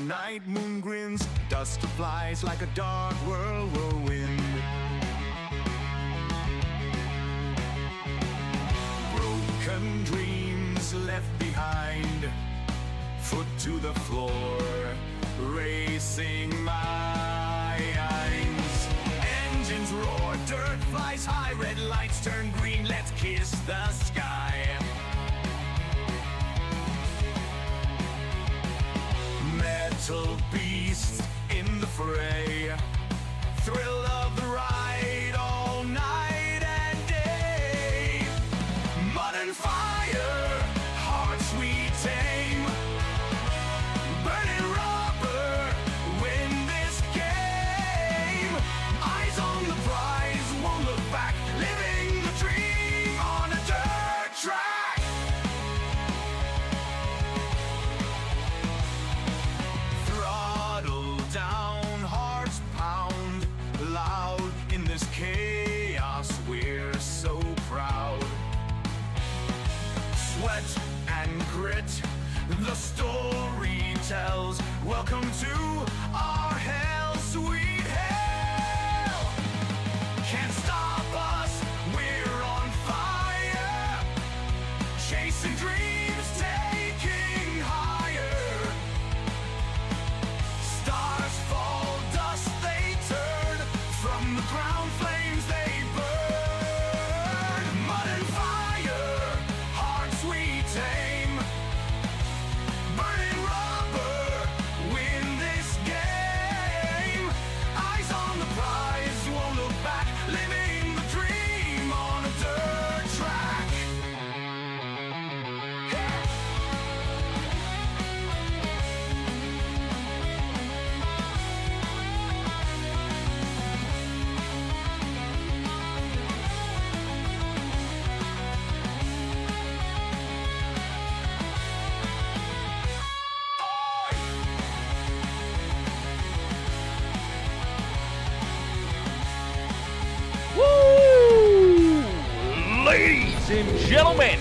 night moon grins, dust flies like a dark whirlwind. Broken dreams left behind, foot to the floor, racing minds. Engines roar, dirt flies high, red lights turn green, let's kiss the sky. Metal beast in the fray, thrill of the ride all night and day. Mud and fire, hearts we tame, burning rubber, win this game. Eyes on the prize, won't look back, living the dream on a dirt track. Throttle down, hearts pound loud in this chaos, we're so proud. Sweat and grit, the story tells. Welcome to our hell, sweet hell. Can't stop us, we're on fire. Chasing dreams, taking higher. Stars fall, dust they turn. From the ground, flames they burn. Mud and fire, hearts we tame. Burning rubber, win this game. Eyes on the prize, won't look back. Living the dream on a dirt track. Woo! Ladies and gentlemen,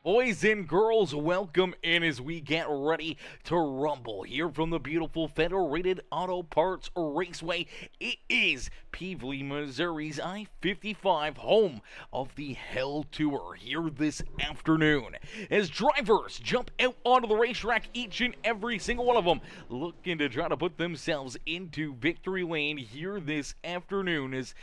boys and girls, welcome in as we get ready to rumble here from the beautiful Federated Auto Parts Raceway. It is Peevely, Missouri's I-55, home of the Hell Tour here this afternoon. As drivers jump out onto the racetrack, each and every single one of them looking to try to put themselves into victory lane here this afternoon, as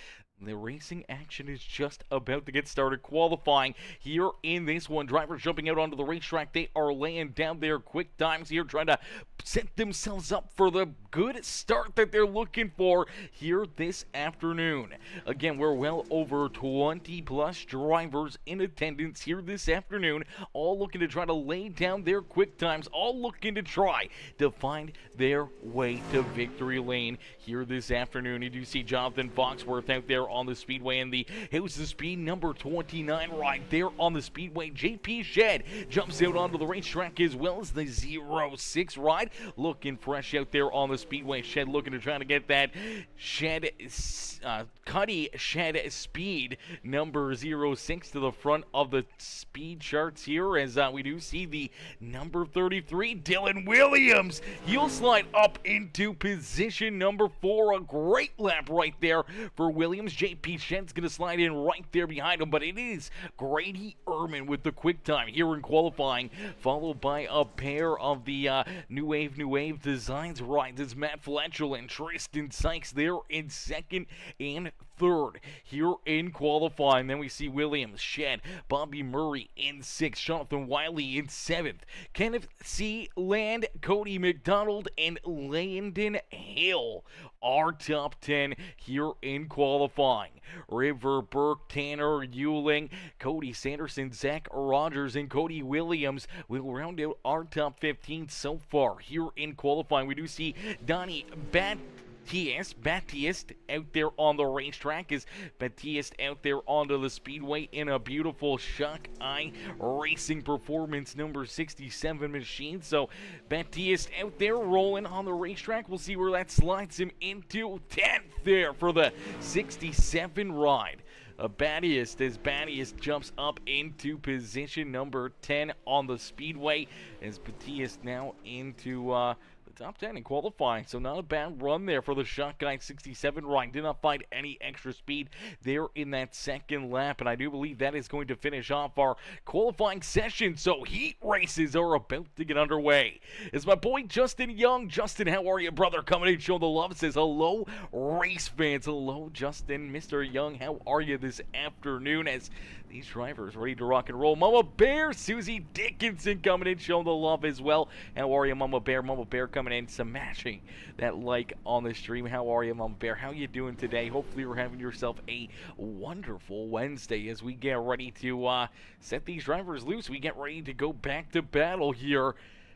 the racing action is just about to get started. Qualifying here in this one. Drivers jumping out onto the racetrack. They are laying down their quick times here, trying to set themselves up for the good start that they're looking for here this afternoon. Again, we're well over 20 plus drivers in attendance here this afternoon, all looking to try to lay down their quick times, all looking to try to find their way to victory lane here this afternoon. You do see Jonathan Foxworth out there on the speedway in the House of Speed number 29 ride there on the speedway. JP Shed jumps out onto the racetrack as well as the 06 ride, looking fresh out there on the speedway. Shed looking to try to get that Shed Cuddy Shed Speed number 06 to the front of the speed charts here, as we do see the number 33 Dylan Williams. He'll slide up into position number 4. A great lap right there for Williams. JP Shed's going to slide in right there behind him, but it is Grady Ehrman with the quick time here in qualifying, followed by a pair of the New Wave Designs rides. It's Matt Fletchel and Tristan Sykes there in second and third here in qualifying. Then we see Williams, Shed, Bobby Murray in 6th, Jonathan Wiley in 7th, Kenneth C. Land, Cody McDonald, and Landon Hill are top 10 here in qualifying. River Burke, Tanner Ewing, Cody Sanderson, Zach Rogers, and Cody Williams will round out our top 15 so far here in qualifying. We do see Donnie Baptiste out there on the racetrack, is Baptiste out there onto the speedway in a beautiful Shockeye Racing Performance number 67 machine. So Baptiste out there rolling on the racetrack. We'll see where that slides him into 10th there for the 67 ride. Baptiste jumps up into position number 10 on the speedway, as Baptiste now into top 10 in qualifying, so not a bad run there for the Shockeye 67 ride. Did not find any extra speed there in that second lap, and I do believe that is going to finish off our qualifying session. So heat races are about to get underway. It's my boy Justin Young. Justin, how are you, brother? Coming in, showing the love. Says hello, race fans. Hello, Justin, Mr. Young. How are you this afternoon? As these drivers ready to rock and roll. Mama Bear, Susie Dickinson coming in, showing the love as well. How are you, Mama Bear? Mama Bear coming in, smashing that like on the stream. How are you, Mama Bear? How you doing today? Hopefully you're having yourself a wonderful Wednesday as we get ready to set these drivers loose. We get ready to go back to battle here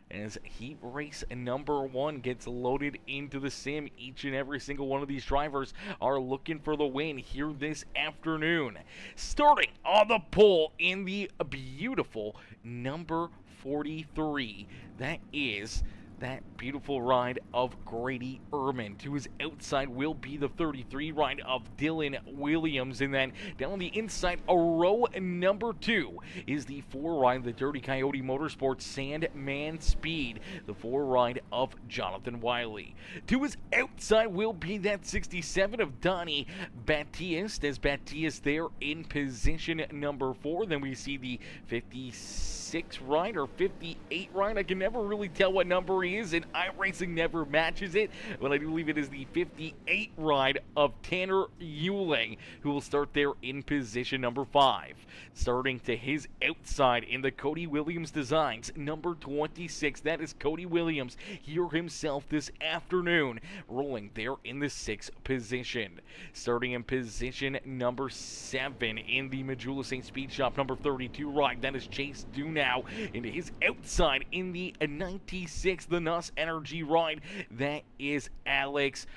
as heat race number 1 gets loaded into the sim. Each and every single one of these drivers are looking for the win here this afternoon. Starting on the pole in the beautiful number 43, that is that beautiful ride of Grady Ehrman. To his outside will be the 33 ride of Dylan Williams. And then down on the inside, a row number 2 is the 4 ride of the Dirty Coyote Motorsports Sandman Speed, the 4 ride of Jonathan Wiley. To his outside will be that 67 of Donnie Batiste, as Batiste there in position number 4. Then we see the 56 ride or 58 ride. I can never really tell what number he is, and iRacing never matches it, but I do believe it is the 58 ride of Tanner Euling, who will start there in position number 5. Starting to his outside in the Cody Williams Designs, number 26, that is Cody Williams here himself this afternoon, rolling there in the 6th position. Starting in position number 7 in the Majula St. Speed Shop, number 32 ride, that is Chase Dunow. Into his outside in the 96, the NUS Energy ride, that is Alex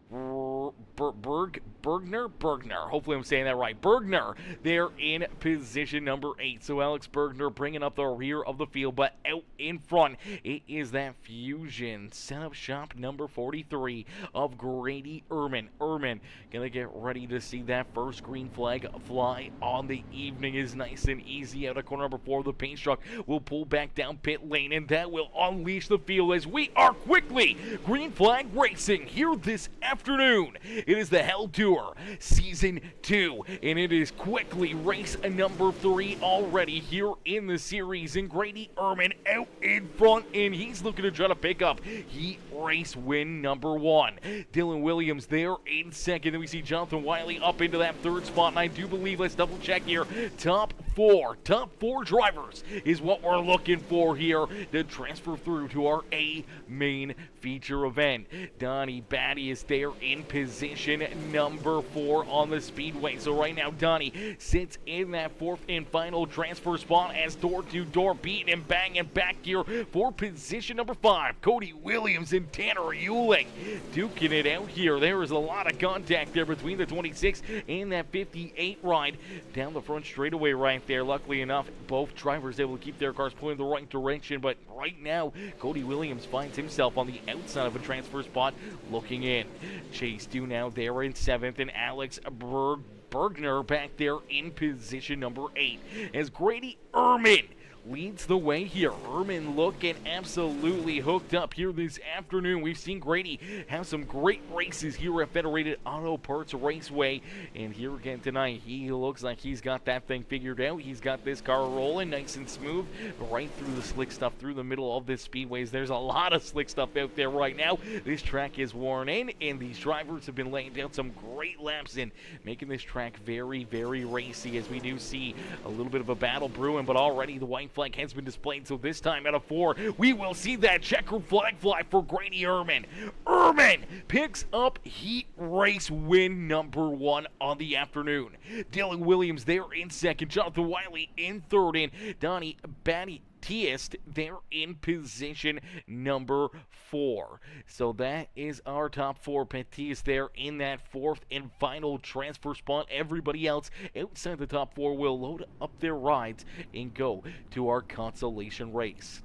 Bergner. Hopefully I'm saying that right. Bergner there in position number 8. So Alex Bergner bringing up the rear of the field, but out in front it is that Fusion setup shop number 43 of Grady Ehrman. Ehrman gonna get ready to see that first green flag fly on the evening. Is nice and easy out of corner number 4. The paint truck will pull back down pit lane, and that will unleash the field as we are quickly green flag racing here this afternoon. It is the Hell Tour Season 2, and it is quickly race number 3 already here in the series. And Grady Ehrman out in front, and he's looking to try to pick up heat race win number 1. Dylan Williams there in second. Then we see Jonathan Wiley up into that 3rd spot, and I do believe, let's double check here, top 4 drivers is what we're looking for here to transfer through to our A main feature event. Donnie Batty is there in position number 4 on the speedway. So right now Donnie sits in that 4th and final transfer spot as door-to-door beating and banging back here for position number 5. Cody Williams and Tanner Euling duking it out here. There is a lot of contact there between the 26 and that 58 ride down the front straightaway right there. Luckily enough, both drivers able to keep their cars pointing the right direction, but right now Cody Williams finds himself on the outside of a transfer spot looking in. Chase Dunow there in 7th, and Alex Bergner back there in position number 8 as Grady Ehrman leads the way here. Ehrman looking absolutely hooked up here this afternoon. We've seen Grady have some great races here at Federated Auto Parts Raceway, and here again tonight he looks like he's got that thing figured out. He's got this car rolling nice and smooth right through the slick stuff through the middle of this speedways. There's a lot of slick stuff out there right now. This track is worn in, and these drivers have been laying down some great laps in, making this track very, very racy, as we do see a little bit of a battle brewing, but already the white flag has been displayed. So this time out of 4, we will see that checkered flag fly for Grady Ehrman. Ehrman picks up heat race win number 1 on the afternoon. Dylan Williams there in 2nd, Jonathan Wiley in 3rd, and Donnie Batiste there in position number 4. So that is our top 4. Batiste there in that 4th and final transfer spot. Everybody else outside the top 4 will load up their rides and go to our consolation race.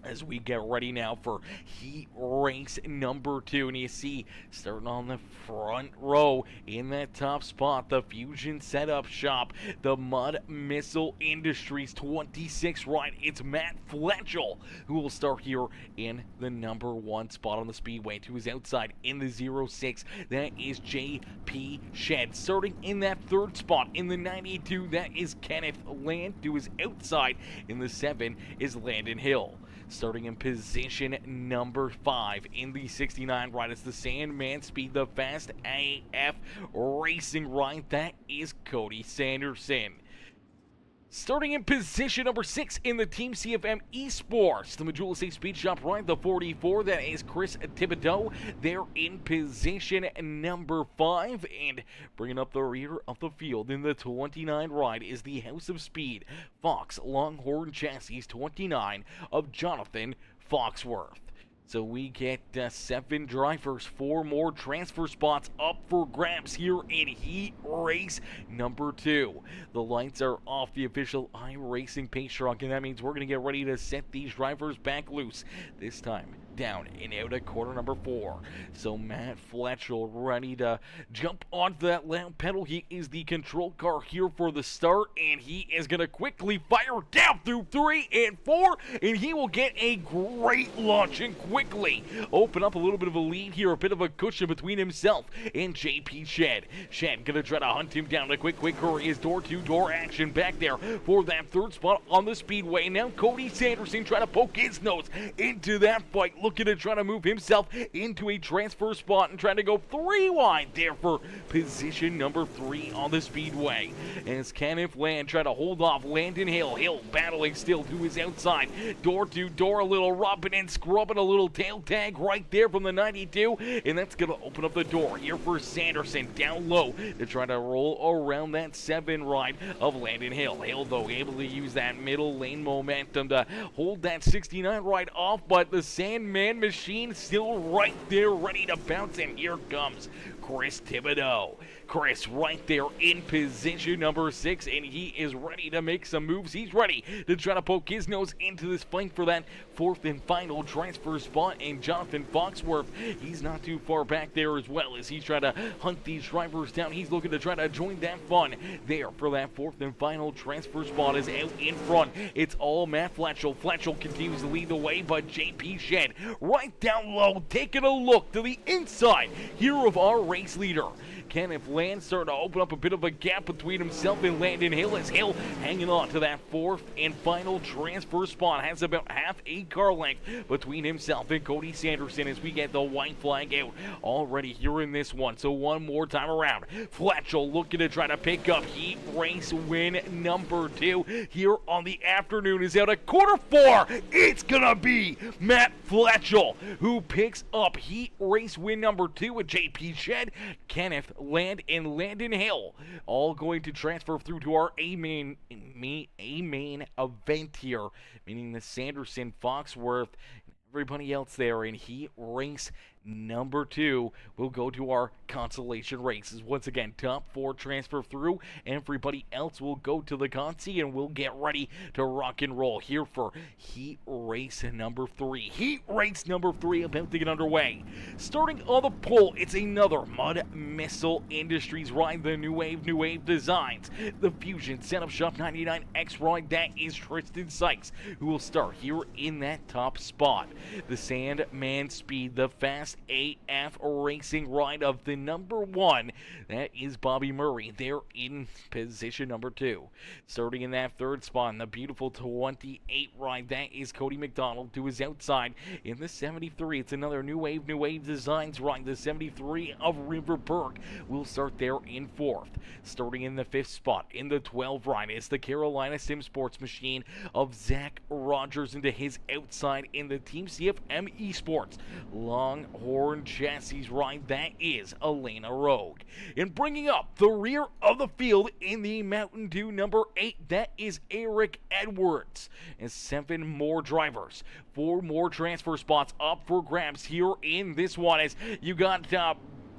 as we get ready now for heat race number 2. And you see, starting on the front row in that top spot, the Fusion Setup Shop, the Mud Missile Industries 26 ride. It's Matt Fletchel who will start here in the number 1 spot on the speedway. To his outside in the 06, that is JP Shed. Starting in that 3rd spot in the 92, that is Kenneth Land. To his outside in the 7 is Landon Hill. Starting in position number 5 in the 69 ride, it's the Sandman Speed, the Fast AF Racing ride. That is Cody Sanderson. Starting in position number 6 in the Team CFM Esports, the Majula State Speed Shop ride, the 44, that is Chris Thibodeau. They're in position number 5, and bringing up the rear of the field in the 29 ride is the House of Speed, Fox Longhorn Chassis 29 of Jonathan Foxworth. So we get 7 drivers, 4 more transfer spots up for grabs here in heat race number 2. The lights are off the official iRacing pace truck, and that means we're going to get ready to set these drivers back loose. This time down and out at corner number 4. So Matt Fletchel ready to jump onto that loud pedal. He is the control car here for the start, and he is going to quickly fire down through 3 and 4, and he will get a great launch and quickly open up a little bit of a lead here, a bit of a cushion between himself and JP Shed. Shed gonna try to hunt him down. A quick hurry is door-to-door action back there for that 3rd spot on the speedway. Now Cody Sanderson trying to poke his nose into that fight, looking to try to move himself into a transfer spot and trying to go 3 wide there for position number 3 on the speedway. As Kenneth Land try to hold off Landon Hill. Hill battling still to his outside. Door-to-door, a little rubbing and scrubbing, a little tail tag right there from the 92, and that's going to open up the door here for Sanderson down low to try to roll around that 7 ride of Landon Hill. Hill, though, able to use that middle lane momentum to hold that 69 ride off, but the Sandman machine still right there ready to bounce, and here comes Chris Thibodeau. Chris right there in position number 6, and he is ready to make some moves. He's ready to try to poke his nose into this fight for that 4th and final transfer spot. And Jonathan Foxworth, he's not too far back there as well as he's trying to hunt these drivers down. He's looking to try to join that fun there for that 4th and final transfer spot. Is out in front. It's all Matt Fletchel. Fletchel continues to lead the way, but JP Shed right down low, taking a look to the inside here of our race leader. Kenneth Land starting to open up a bit of a gap between himself and Landon Hill, as Hill hanging on to that 4th and final transfer spot. Has about half a car length between himself and Cody Sanderson as we get the white flag out already here in this one. So one more time around. Fletchel looking to try to pick up heat race win number 2 here on the afternoon. Is out at quarter 4. It's gonna be Matt Fletchel who picks up heat race win number 2 with JP Shed, Kenneth Land, and Landon Hill, all going to transfer through to our A-main event here, meaning the Sanderson, Foxworth, everybody else there in heat race number 2 will go to our consolation races. Once again, top 4 transfer through. Everybody else will go to the consi, and we'll get ready to rock and roll here for heat race number 3. Heat race number 3 about to get underway. Starting on the pole, it's another Mud Missile Industries ride, the New Wave Designs, the Fusion Setup Shop 99X ride. That is Tristan Sykes who will start here in that top spot. The Sandman Speed, the Fast AF Racing ride of the number 1, that is Bobby Murray. They're in position number 2. Starting in that 3rd spot in the beautiful 28 ride, that is Cody McDonald. To his outside in the 73, it's another New Wave Designs ride. The 73 of Riverberg will start there in 4th. Starting in the 5th spot in the 12 ride is the Carolina Sim Sports Machine of Zach Rogers. Into his outside in the Team CFM Esports Longhorn Chassis ride, that is Elena Rogue. And bringing up the rear of the field in the Mountain Dew number 8, that is Eric Edwards. And 7 more drivers, 4 more transfer spots up for grabs here in this one, as you got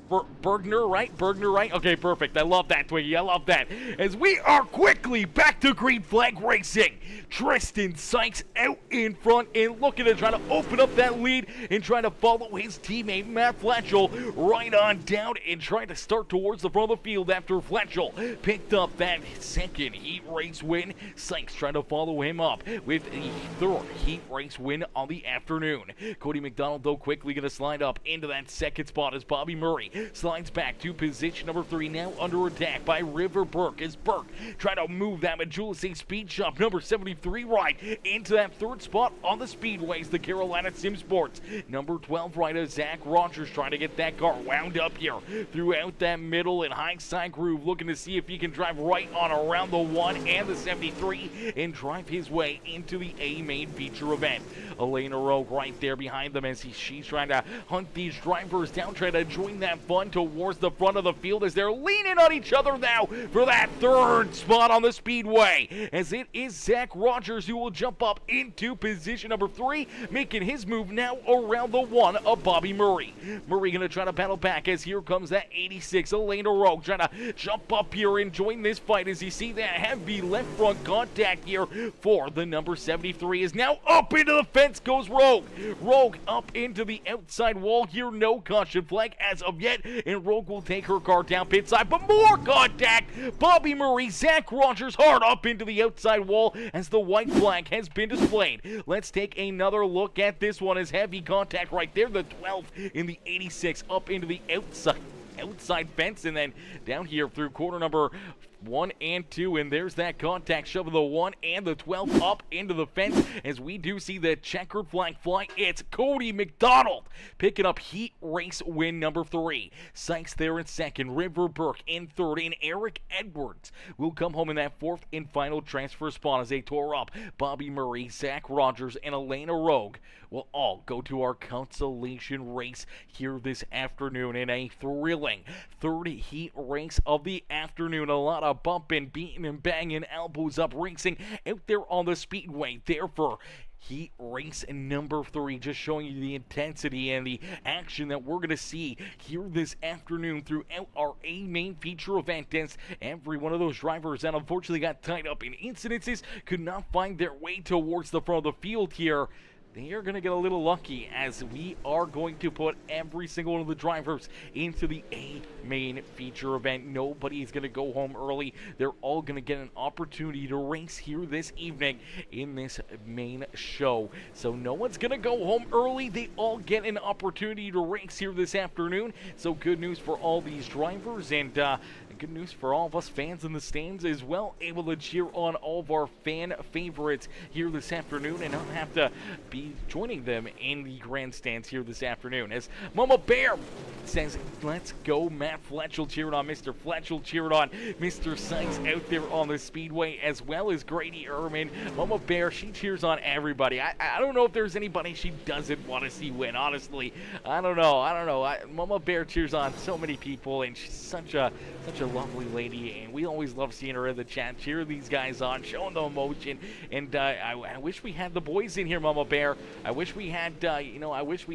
Bergner, right? Bergner, right? Okay, perfect. I love that, Twiggy. I love that. As we are quickly back to green flag racing. Tristan Sykes out in front and looking to try to open up that lead and trying to follow his teammate Matt Fletchel right on down and trying to start towards the front of the field after Fletchel picked up that second heat race win. Sykes trying to follow him up with a third heat race win on the afternoon. Cody McDonald, though, quickly going to slide up into that second spot as Bobby Murray slides back to position number 3, now under attack by River Burke as Burke trying to move that Majulise Speed Shop number 73 ride into that third spot on the speedways. The Carolina Sim Sports number 12 rider Zach Rogers trying to get that car wound up here throughout that middle and high side groove, looking to see if he can drive right on around the 1 and the 73 and drive his way into the A main feature event. Elena Rogue right there behind them as she's trying to hunt these drivers down, trying to join that fun towards the front of the field as they're leaning on each other now for that third spot on the speedway, as it is Zach Rogers who will jump up into position number 3, making his move now around the 1 of Bobby Murray. Murray gonna try to battle back as here comes that 86 Elena Rogue trying to jump up here and join this fight as you see that heavy left front contact here for the number 73 is now up into the fence goes Rogue. Rogue up into the outside wall here, no caution flag as of yet, and Rogue will take her car down pit side, but more contact. Bobby Murray, Zach Rogers hard up into the outside wall as the white flag has been displayed. Let's take another look at this one as heavy contact right there, the 12 in the 86 up into the outside fence, and then down here through corner number 1 and 2, and there's that contact shoving the 1 and the 12 up into the fence as we do see the checkered flag fly. It's Cody McDonald picking up heat race win number 3. Sykes there in second, River Burke in third, and Eric Edwards will come home in that fourth and final transfer spot as they tore up. Bobby Murray, Zach Rogers, and Elena Rogue will all go to our consolation race here this afternoon in a thrilling third heat race of the afternoon. A lot of bumping, beating, and banging, elbows up racing out there on the speedway. Therefore, heat race number 3, just showing you the intensity and the action that we're going to see here this afternoon throughout our A main feature event. As every one of those drivers that unfortunately got tied up in incidences could not find their way towards the front of the field here, they are going to get a little lucky as we are going to put every single one of the drivers into the A main feature event. Nobody is going to go home early. They're all going to get an opportunity to race here this evening in this main show. So no one's going to go home early. They all get an opportunity to race here this afternoon. So good news for all these drivers, and good news for all of us fans in the stands as well, able to cheer on all of our fan favorites here this afternoon and not have to be joining them in the grandstands here this afternoon. As Mama Bear says, let's go Matt Fletchel, cheering on Mr. Fletchel, cheering on Mr. Sykes out there on the speedway, as well as Grady Ehrman. Mama Bear, she cheers on everybody. I don't know if there's anybody she doesn't want to see win, honestly. I don't know. Mama Bear cheers on so many people, and she's such a lovely lady, and we always love seeing her in the chat, cheer these guys on, showing the emotion. And I wish we had the boys in here, Mama Bear. I wish we had Bryce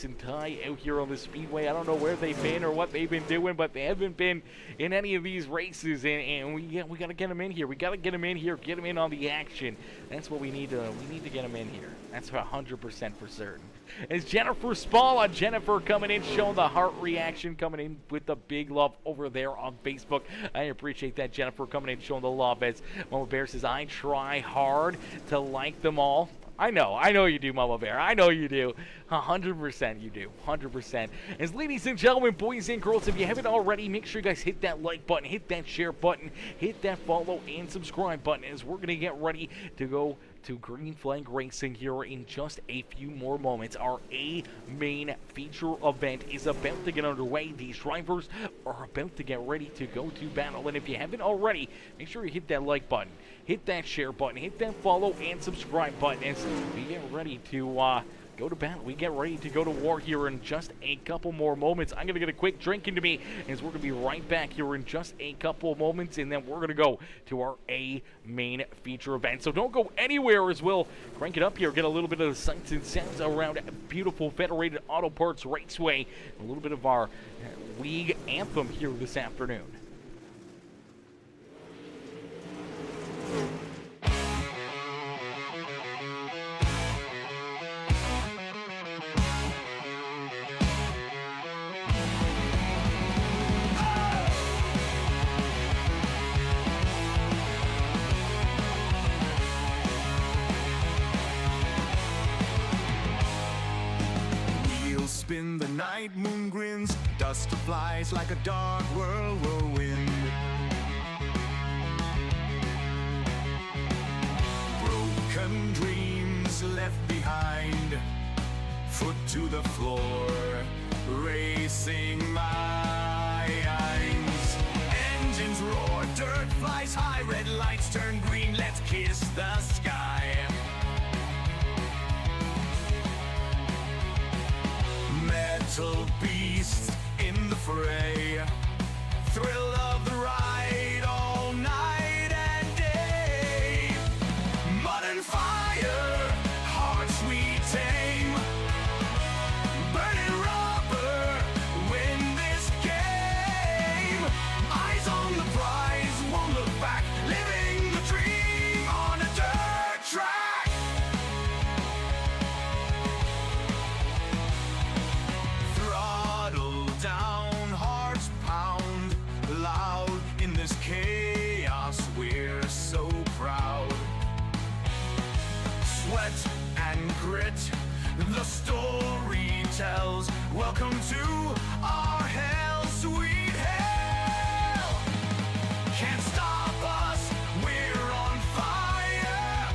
and Ty out here on the speedway. I don't know where they've been or what they've been doing, but they haven't been in any of these races, and we got to get them in here. We got to get them in here, get them in on the action. That's what we need to get them in here. That's 100% for certain. As Jennifer Spalla, Jennifer coming in, showing the heart reaction, coming in with the big love over there on Facebook. I appreciate that, Jennifer, coming in, showing the love. As Mama Bear says, I try hard to like them all. I know you do, Mama Bear. I know you do. 100% you do. 100%. As ladies and gentlemen, boys and girls, if you haven't already, make sure you guys hit that like button, hit that share button, hit that follow and subscribe button, as we're going to get ready to go to Green Flag Racing here in just a few more moments. Our A main feature event is about to get underway. These drivers are about to get ready to go to battle, and if you haven't already, make sure you hit that like button, hit that share button, hit that follow and subscribe button as we get ready to go to battle. We get ready to go to war here in just a couple more moments. I'm going to get a quick drink into me, as we're going to be right back here in just a couple moments, and then we're going to go to our A main feature event. So don't go anywhere, as we'll crank it up here, get a little bit of the sights and sounds around beautiful Federated Auto Parts Raceway, a little bit of our league anthem here this afternoon. Spin the night, moon grins, dust flies like a dark whirlwind. Broken dreams left behind, foot to the floor, racing minds. Engines roar, dirt flies high, red lights turn green, let's kiss the sky. Metal beasts in the fray, thrill of the ride all night and day. Mud and fire, hearts we tame, burning rubber, win this game. Eyes on the prize, won't look back, living the dream on a dirt track. Down, hearts pound loud in this chaos, we're so proud. Sweat and grit, the story tells. Welcome to our hell, sweet hell. Can't stop us, we're on fire,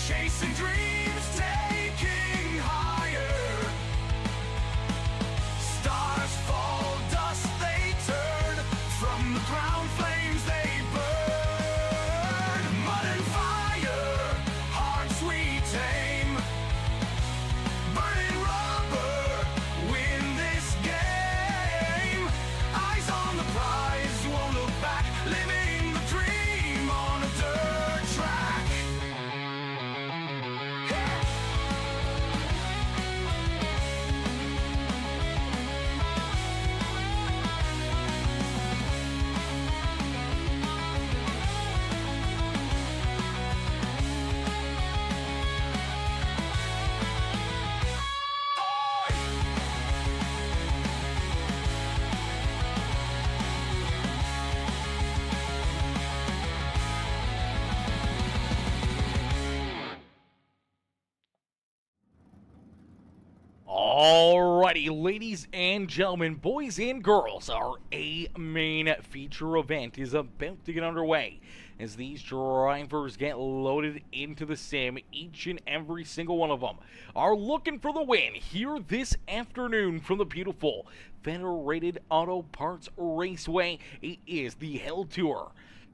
chasing dreams, taking higher. Stars fall, dust they turn, from the ground flames they burn. Mud and fire, hearts we tame, burning rubber, win this game. Eyes on the prize, won't look back, living the dream on a dirt track. Alrighty, ladies and gentlemen, boys and girls, our A main feature event is about to get underway as these drivers get loaded into the sim. Each and every single one of them are looking for the win here this afternoon from the beautiful Federated Auto Parts Raceway. It is the Hell Tour.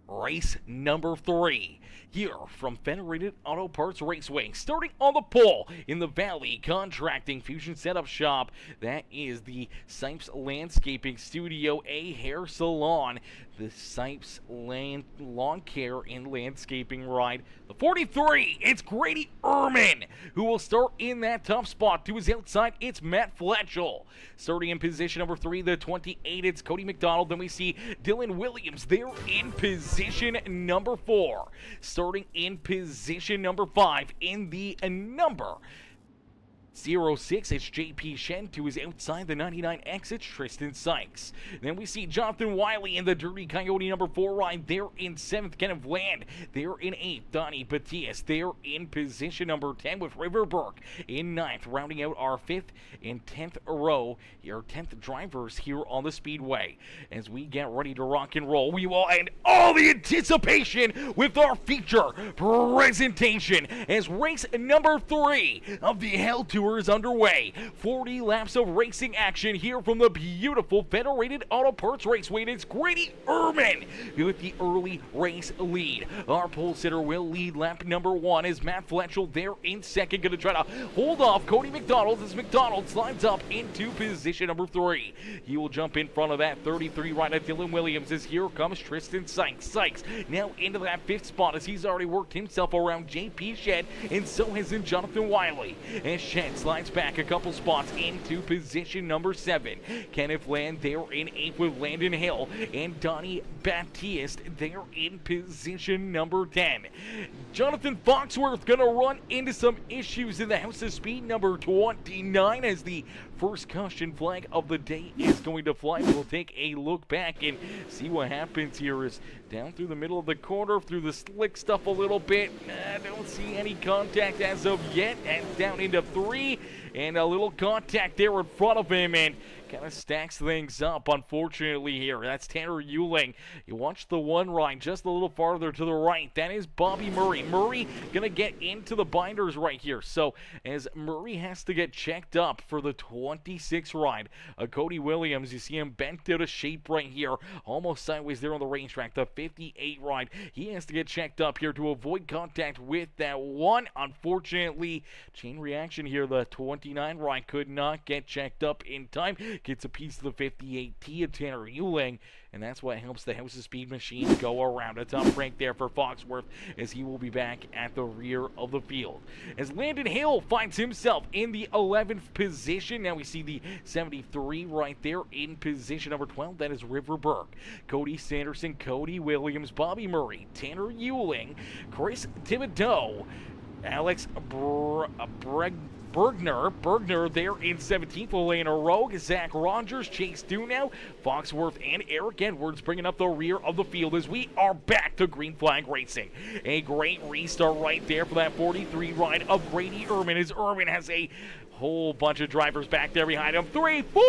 Race number 3 here from Federated Auto Parts Raceway. Starting on the pole in the Valley Contracting Fusion Setup Shop. That is the Sipes Landscaping Studio, a hair salon. The Sipes Lawn Care and Landscaping ride. The 43, it's Grady Ehrman, who will start in that top spot. To his outside, it's Matt Fletchell. Starting in position number 3, the 28, it's Cody McDonald. Then we see Dylan Williams there in position number 4. Starting in position number 5 in the number 06, it's JP Shen. To his outside, the 99X, it's Tristan Sykes. Then we see Jonathan Wiley in the Dirty Coyote number 4 ride. There in 7th, Kenneth Land. There in 8th, Donnie Batias. There in position number 10 with River Burke in 9th, rounding out our 5th and 10th row, our 10th drivers here on the Speedway. As we get ready to rock and roll, we will end all the anticipation with our feature presentation as race number 3 of the Hell Tour tour is underway. 40 laps of racing action here from the beautiful Federated Auto Parts Raceway. It's Grady Erman with the early race lead. Our pole sitter will lead lap number 1 as Matt Fletchel there in second, going to try to hold off Cody McDonald as McDonald slides up into position number 3. He will jump in front of that 33 rider Dylan Williams as here comes Tristan Sykes. Sykes now into that 5th spot as he's already worked himself around JP Shed, and so has in Jonathan Wiley. And Shed slides back a couple spots into position number 7. Kenneth Land there in 8th with Landon Hill, and Donnie Baptiste there in position number 10. Jonathan Foxworth gonna run into some issues in the House of Speed number 29 as the first caution flag of the day is going to fly. We'll take a look back and see what happens here. Is down through the middle of the corner, through the slick stuff a little bit. Don't see any contact as of yet, and down into 3, and a little contact there in front of him, and kind of stacks things up, unfortunately, here. That's Tanner Euling. You watch the one ride just a little farther to the right. That is Bobby Murray. Murray going to get into the binders right here. So as Murray has to get checked up for the 26 ride, Cody Williams, you see him bent out of shape right here, almost sideways there on the racetrack. The 58 ride, he has to get checked up here to avoid contact with that one. Unfortunately, chain reaction here. The 29 ride could not get checked up in time. Gets a piece of the 58T of Tanner Euling, and that's what helps the House of Speed machine go around. A tough break there for Foxworth as he will be back at the rear of the field. As Landon Hill finds himself in the 11th position. Now we see the 73 right there in position number 12. That is River Burke. Cody Sanderson, Cody Williams, Bobby Murray, Tanner Euling, Chris Thibodeau, Alex Bergner there in 17th, Elena Rogue, Zach Rogers, Chase Dunow, Foxworth, and Eric Edwards bringing up the rear of the field as we are back to green flag racing. A great restart right there for that 43 ride of Grady Erman as Erman has a whole bunch of drivers back there behind him. 3, 4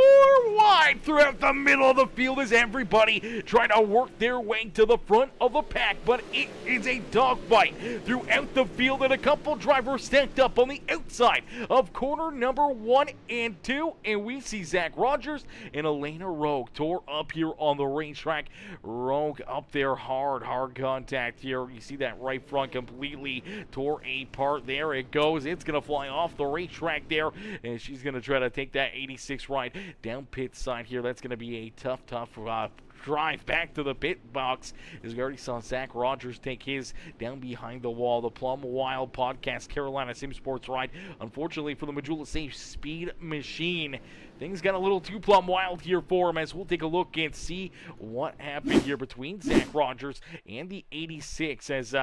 wide throughout the middle of the field as everybody trying to work their way to the front of the pack, but it is a dogfight throughout the field, and a couple drivers stacked up on the outside of corner number 1 and 2, and we see Zach Rogers and Elena Rogue tore up here on the racetrack. Rogue up there, hard contact here. You see that right front completely tore apart. There it goes. It's gonna fly off the racetrack there, and she's going to try to take that 86 ride down pit side here. That's going to be a tough drive back to the pit box, as we already saw Zach Rogers take his down behind the wall. The Plum Wild Podcast Carolina Sim Sports ride, unfortunately for the Majula Safe Speed machine, things got a little too plum wild here for him, as we'll take a look and see what happened here between Zach Rogers and the 86, as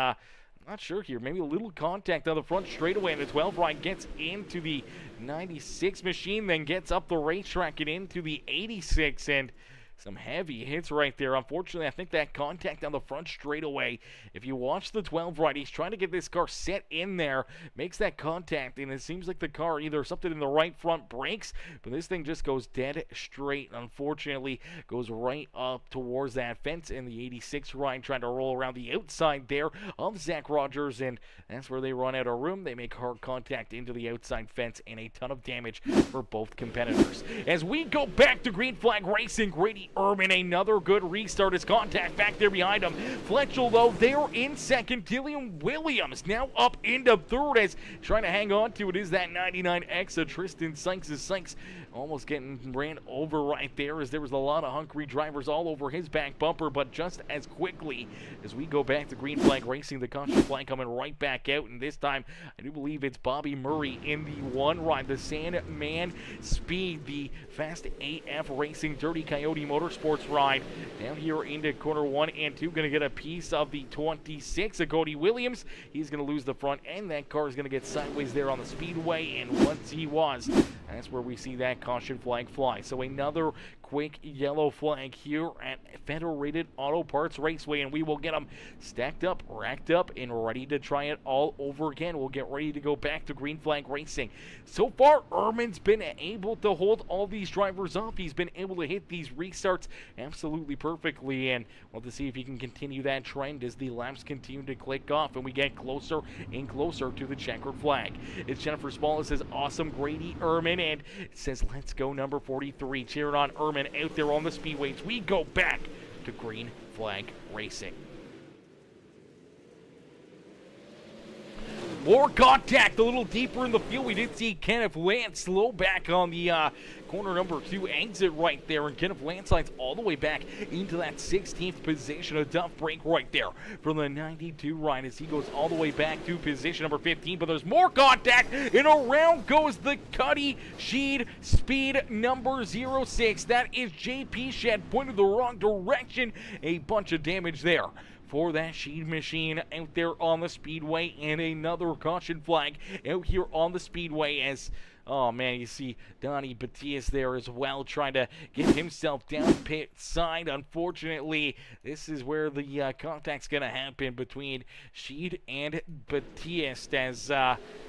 not sure here. Maybe a little contact on the front straightaway, and the 12 ride gets into the 96 machine, then gets up the racetrack and into the 86, and some heavy hits right there. Unfortunately, I think that contact on the front straightaway, if you watch the 12 right, he's trying to get this car set in there, makes that contact, and it seems like the car, either something in the right front breaks, but this thing just goes dead straight. Unfortunately, goes right up towards that fence, and the 86 ride trying to roll around the outside there of Zach Rogers, and that's where they run out of room. They make hard contact into the outside fence, and a ton of damage for both competitors. As we go back to green flag racing, Grady Erman, another good restart. His contact back there behind him. Fletchel, though, there in second. Dylan Williams now up into third, as trying to hang on to it is that 99X of Tristan Sykes. Sykes almost getting ran over right there, as there was a lot of hungry drivers all over his back bumper, but just as quickly as we go back to green flag racing, the caution flag coming right back out, and this time I do believe it's Bobby Murray in the one ride, the Sandman Speed, the Fast AF Racing Dirty Coyote Motorsports ride down here into corner 1 and 2. Going to get a piece of the 26 of Cody Williams. He's going to lose the front, and that car is going to get sideways there on the speedway, and once he was, that's where we see that caution flag fly. So another quick yellow flag here at Federated Auto Parts Raceway, and we will get them stacked up, racked up, and ready to try it all over again. We'll get ready to go back to green flag racing. So far, Ehrman's been able to hold all these drivers off. He's been able to hit these restarts absolutely perfectly, and we'll have to see if he can continue that trend as the laps continue to click off and we get closer and closer to the checkered flag. It's Jennifer Small. It says, awesome Grady Ehrman, and it says, let's go number 43. Cheering on Ehrman out there on the speedways. We go back to green flag racing. More contact a little deeper in the field. We did see Kenneth Lance slow back on the corner number 2 exit right there, and Kenneth Lance slides all the way back into that 16th position. A tough break right there from the 92 ride as he goes all the way back to position number 15, but there's more contact, and around goes the Cuddy Speed number 06. That is JP Shed, pointed the wrong direction. A bunch of damage there for that Sheed machine out there on the speedway, and another caution flag out here on the speedway as, oh man, you see Donnie Batias there as well, trying to get himself down pit side. Unfortunately, this is where the contact's going to happen between Sheed and Batias as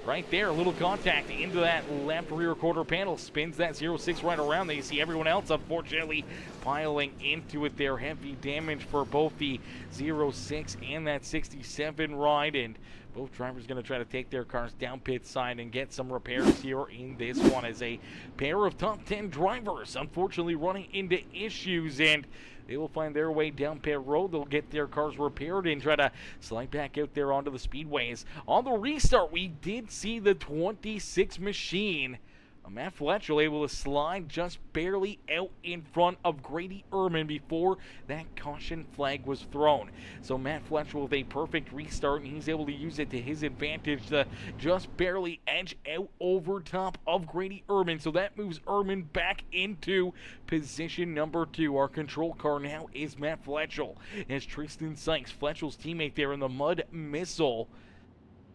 right there, a little contact into that left rear quarter panel, spins that 06 right around. There you see everyone else, unfortunately, piling into it there. Heavy damage for both the 06 and that 67 ride, and both drivers going to try to take their cars down pit side and get some repairs here in this one as a pair of top 10 drivers unfortunately running into issues, and they will find their way down pit road. They'll get their cars repaired and try to slide back out there onto the speedways. On the restart, we did see the 26 machine, Matt Fletcher, able to slide just barely out in front of Grady Ehrman before that caution flag was thrown. So Matt Fletcher with a perfect restart, and he's able to use it to his advantage to just barely edge out over top of Grady Ehrman. So that moves Ehrman back into position number 2. Our control car now is Matt Fletcher, as Tristan Sykes, Fletcher's teammate there in the Mud Missile.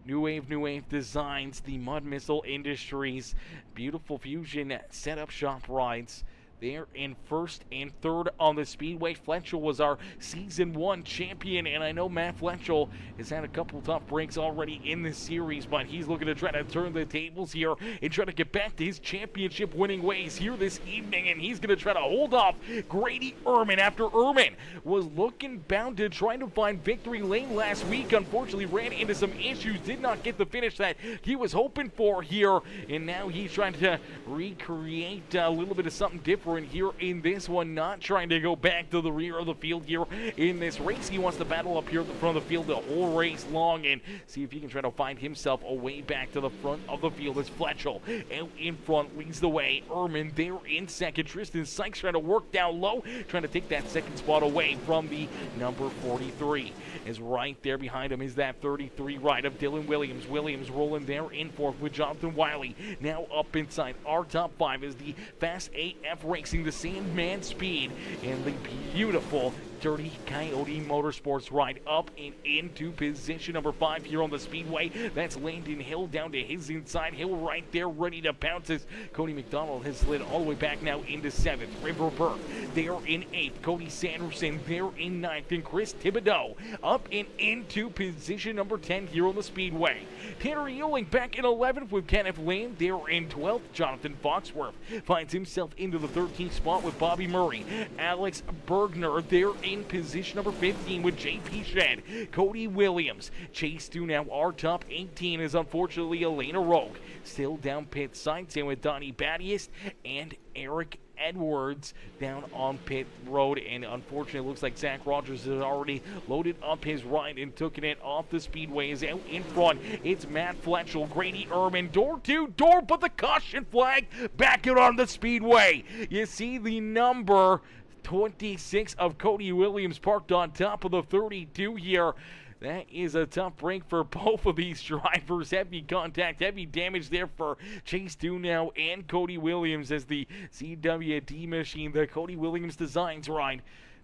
New Wave Designs, the Mud Missile Industries, beautiful fusion setup shop rides. They're in first and third on the speedway. Fletcher was our Season 1 champion, and I know Matt Fletcher has had a couple tough breaks already in this series, but he's looking to try to turn the tables here and try to get back to his championship winning ways here this evening, and he's going to try to hold off Grady Ehrman after Ehrman was looking bound to try to find victory lane last week. Unfortunately, ran into some issues, did not get the finish that he was hoping for here, and now he's trying to recreate a little bit of something different here in this one, not trying to go back to the rear of the field here in this race. He wants to battle up here at the front of the field the whole race long and see if he can try to find himself a way back to the front of the field as Fletcher out in front leads the way. Ehrman there in second. Tristan Sykes trying to work down low, trying to take that second spot away from the number 43. As right there behind him is that 33 ride of Dylan Williams. Williams rolling there in fourth with Jonathan Wiley. Now up inside our top 5 is the Fast AF Racing, the Sandman Speed, and the beautiful Dirty Coyote Motorsports ride up and into position number 5 here on the speedway. That's Landon Hill down to his inside. Hill right there ready to pounce as Cody McDonald has slid all the way back now into 7th. River Burke there in 8th. Cody Sanderson there in 9th. And Chris Thibodeau up and into position number 10 here on the speedway. Tanner Ewing back in 11th with Kenneth Lane there in 12th. Jonathan Foxworth finds himself into the 13th spot with Bobby Murray. Alex Bergner there in position number 15 with JP Shed. Cody Williams. Chase to now our top 18 is unfortunately Elena Rogue. Still down pit side, same with Donnie Battiest and Eric Edwards down on pit road, and unfortunately it looks like Zach Rogers has already loaded up his ride and taken it off the speedway. Is out in front. It's Matt Fletcher, Grady Ehrman, door to door, but the caution flag back out on the speedway. You see the number 26 of Cody Williams parked on top of the 32 here. That is a tough break for both of these drivers. Heavy contact, heavy damage there for Chase Dunow and Cody Williams as the CWD machine, the Cody Williams Designs ride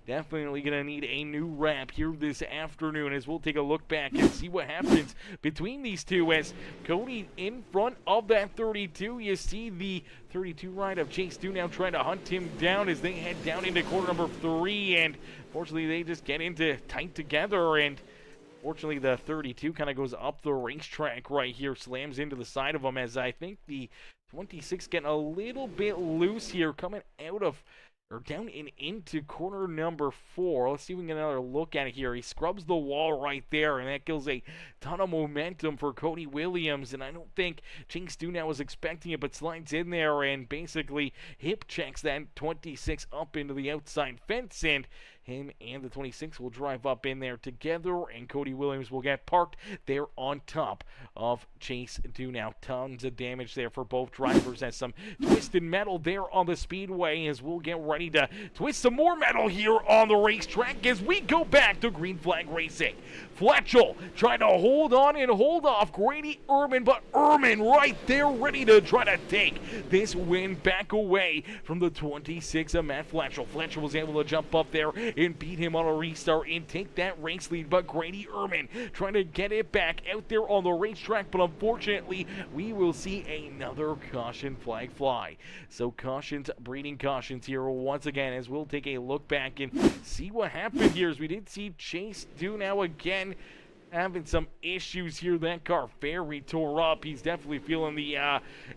definitely going to need a new wrap here this afternoon, as we'll take a look back and see what happens between these two, as Cody in front of that 32. You see the 32 ride of Chase Do now trying to hunt him down as they head down into corner number 3, and fortunately they just get into tight together, and fortunately the 32 kind of goes up the racetrack right here, slams into the side of him, as I think the 26 getting a little bit loose here, coming out of or down and into corner number 4. Let's see if we can get another look at it here. He scrubs the wall right there, and that kills a ton of momentum for Cody Williams, and I don't think Chase Do now was expecting it, but slides in there and basically hip checks that 26 up into the outside fence, and him and the 26 will drive up in there together, and Cody Williams will get parked there on top of Chase Do now. Tons of damage there for both drivers, as some twisted metal there on the speedway, as we'll get ready to twist some more metal here on the racetrack as we go back to green flag racing. Fletchel trying to hold on and hold off Grady Ehrman, but Ehrman right there ready to try to take this win back away from the 26 of Matt Fletchel. Fletchel was able to jump up there and beat him on a restart and take that race lead, but Grady Ehrman trying to get it back out there on the racetrack, but unfortunately we will see another caution flag fly. So cautions breeding cautions here once again, as we'll take a look back and see what happened here, as we did see Chase Do now again having some issues here. That car very tore up. He's definitely feeling the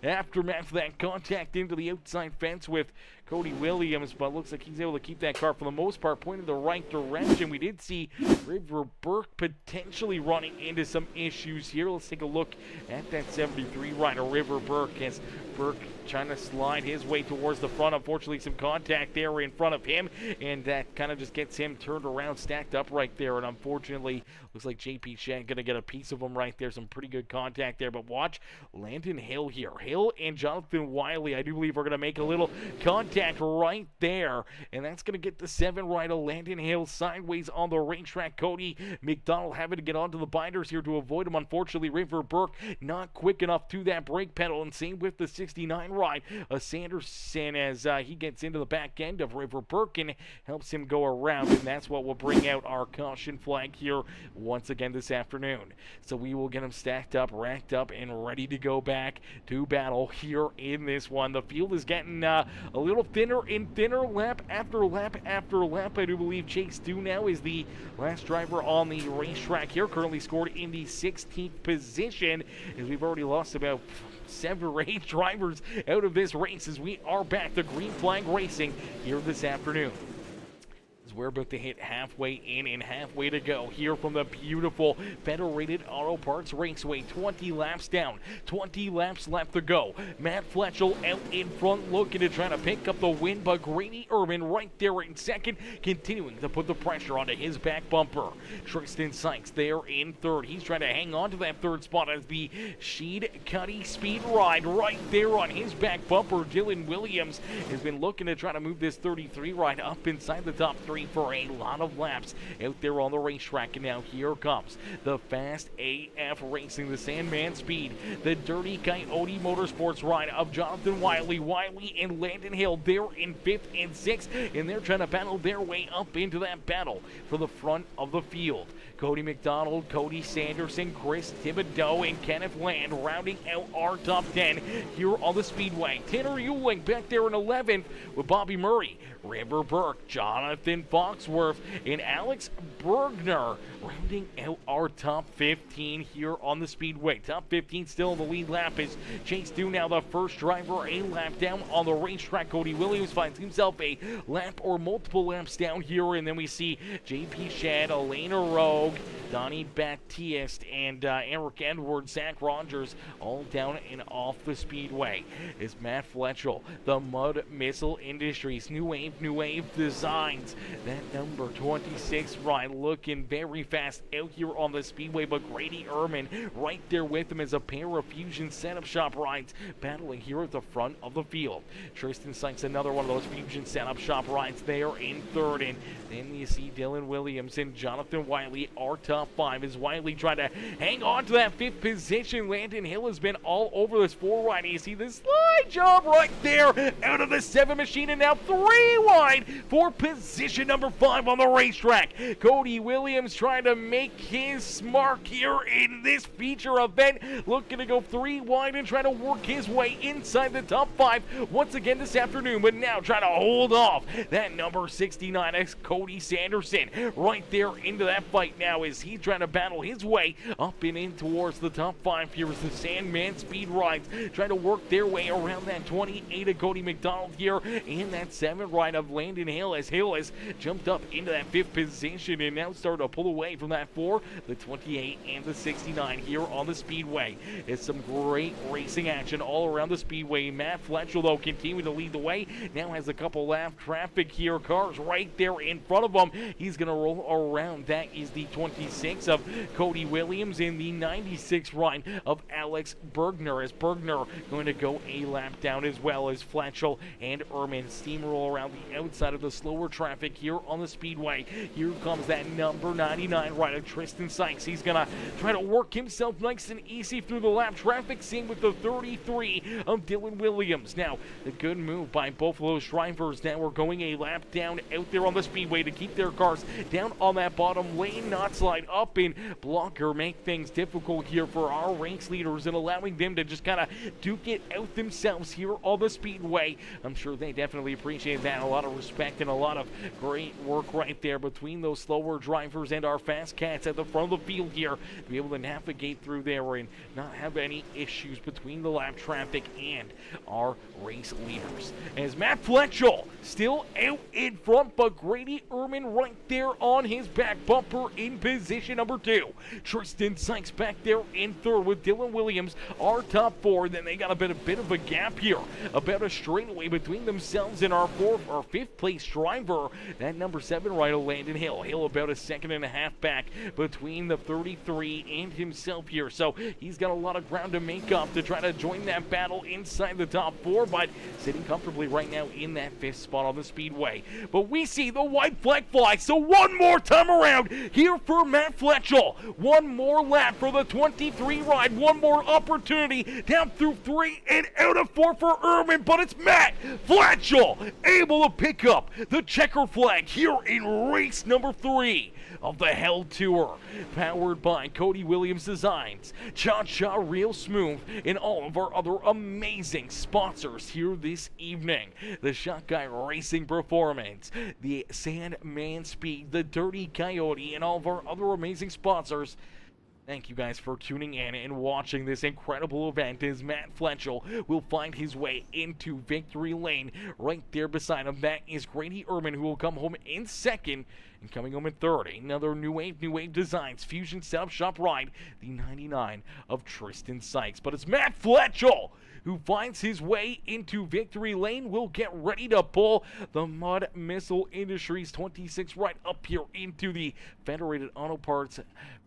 aftermath of that contact into the outside fence with Cody Williams, but looks like he's able to keep that car for the most part pointed the right direction. We did see River Burke potentially running into some issues here. Let's take a look at that 73 rider, River Burke, as Burke trying to slide his way towards the front. Unfortunately, some contact there in front of him, and that kind of just gets him turned around, stacked up right there, and unfortunately, looks like JP Shank going to get a piece of him right there. Some pretty good contact there, but watch Landon Hill here. Hill and Jonathan Wiley, I do believe, are going to make a little contact right there, and that's going to get the 7 rider Landon Hill sideways on the racetrack. Cody McDonald having to get onto the binders here to avoid him. Unfortunately, River Burke not quick enough to that brake pedal, and same with the 69 ride Sanderson, as he gets into the back end of River Burke and helps him go around, and that's what will bring out our caution flag here once again this afternoon. So we will get them stacked up, racked up, and ready to go back to battle here in this one. The field is getting a little thinner and thinner, lap after lap after lap. I do believe Chase Do now is the last driver on the racetrack here, currently scored in the 16th position, as we've already lost about 7 or 8 drivers out of this race, as we are back to green flag racing here this afternoon. We're about to hit halfway in and halfway to go here from the beautiful Federated Auto Parts Raceway. 20 laps down, 20 laps left to go. Matt Fletchel out in front looking to try to pick up the win, but Grady Ehrman right there in second, continuing to put the pressure onto his back bumper. Tristan Sykes there in third. He's trying to hang on to that third spot as the Willy Cuddy speed ride right there on his back bumper. Dylan Williams has been looking to try to move this 33 ride up inside the top 3 for a lot of laps out there on the racetrack. And now here comes the Fast AF Racing, the Sandman Speed, the Dirty Coyote Motorsports ride of Jonathan Wiley. Wiley and Landon Hill there in 5th and 6th, and they're trying to battle their way up into that battle for the front of the field. Cody McDonald, Cody Sanderson, Chris Thibodeau, and Kenneth Land rounding out our top 10 here on the Speedway. Tanner Ewing back there in 11th with Bobby Murray, River Burke, Jonathan Foxworth, and Alex Bergner rounding out our top 15 here on the Speedway. Top 15 still in the lead lap is Chase Do now the first driver a lap down on the racetrack. Cody Williams finds himself a lap or multiple laps down here, and then we see JP Shad, Elena Rogue, Donnie Baptiste, and Eric Edwards, Zach Rogers all down and off the Speedway. Is Matt Fletchel, the Mud Missile Industries, New Wave Designs, that number 26 ride looking very fast out here on the Speedway, but Grady Ehrman right there with him as a pair of Fusion Setup Shop rides battling here at the front of the field. Tristan Sykes, another one of those Fusion Setup Shop rides there in third, and then you see Dylan Williams and Jonathan Wiley, our top 5, as Wiley trying to hang on to that 5th position. Landon Hill has been all over this 4 wide. You see this slide job right there out of the 7 machine, and now 3 wide for position number 5 on the racetrack. Cody Williams trying to make his mark here in this feature event. Looking to go 3 wide and try to work his way inside the top 5 once again this afternoon. But now trying to hold off that number 69 as Cody Sanderson right there into that fight now as he's trying to battle his way up and in towards the top 5 here as the Sandman Speed rides trying to work their way around that 28 of Cody McDonald here and that 7 ride of Landon Hill as Hill has jumped up into that 5th position and now starting to pull away from that 4, the 28 and the 69 here on the Speedway. It's some great racing action all around the Speedway. Matt Fletcher though continuing to lead the way, now has a couple lap traffic here, cars right there in front of him. He's going to roll around. That is the 26 of Cody Williams in the 96 ride of Alex Bergner as Bergner going to go a lap down as well as Fletcher and Ehrman steamroll around the outside of the slower traffic here on the Speedway. Here comes that number 99 rider, Tristan Sykes. He's going to try to work himself nice and easy through the lap traffic, same with the 33 of Dylan Williams. Now, a good move by both of those drivers that were going a lap down out there on the Speedway to keep their cars down on that bottom lane, not slide up and block or make things difficult here for our race leaders and allowing them to just kind of duke it out themselves here on the Speedway. I'm sure they definitely appreciate that. A lot of respect and a lot of great work right there between those slower drivers and our fast cats at the front of the field here to be able to navigate through there and not have any issues between the lap traffic and our race leaders. As Matt Fletcher still out in front, but Grady Ehrman right there on his back bumper in position number 2. Tristan Sykes back there in 3rd with Dylan Williams, our top 4. Then they got a bit of a gap here, about a straightaway between themselves and our 4th or 5th place driver, that number 7 rider Landon Hill. Hill about a 2.5 back between the 33 and himself here, so he's got a lot of ground to make up to try to join that battle inside the top 4, but sitting comfortably right now in that 5th spot on the Speedway. But we see the white flag fly, so one more time around here for Matt Fletcher. One more lap for the 23 ride, one more opportunity down through 3 and out of 4 for Ehrman, but it's Matt Fletcher able to pick up the checker flag here in race number 3 of the Hell Tour, powered by Cody Williams Designs, Cha-Cha Real Smooth, and all of our other amazing sponsors here this evening. The Shockeye Racing Performance, the Sandman Speed, the Dirty Coyote, and all of our other amazing sponsors. Thank you guys for tuning in and watching this incredible event as Matt Fletcher will find his way into victory lane. Right there beside him, that is Grady Ehrman, who will come home in 2nd and coming home in 3rd. Another New Wave Designs Fusion Setup Shop ride, the 99 of Tristan Sykes. But it's Matt Fletcher who finds his way into victory lane. Will get ready to pull the Mud Missile Industries 26 right up here into the Federated Auto Parts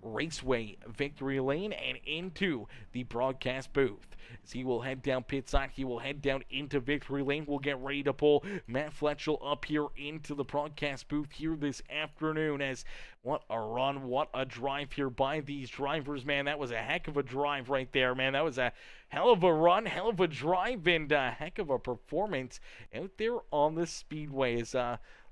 Raceway victory lane and into the broadcast booth. As he will head down pit side, he will head down into victory lane. We'll get ready to pull Matt Fletcher up here into the broadcast booth here this afternoon. As what a run, what a drive here by these drivers, man. That was a heck of a drive right there, man. That was a hell of a run, hell of a drive, and a heck of a performance out there on the Speedway.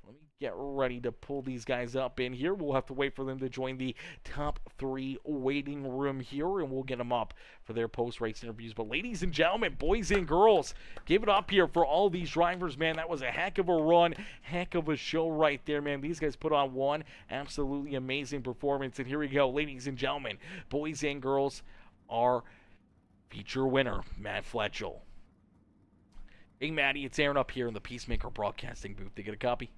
Let me get ready to pull these guys up in here. We'll have to wait for them to join the top 3 waiting room here, and we'll get them up for their post-race interviews. But ladies and gentlemen, boys and girls, give it up here for all these drivers, man. That was a heck of a run, heck of a show right there, man. These guys put on one absolutely amazing performance. And here we go, ladies and gentlemen, boys and girls, our feature winner, Matt Fletcher. Hey, Matty, it's Aaron up here in the Peacemaker Broadcasting booth. Did you get a copy?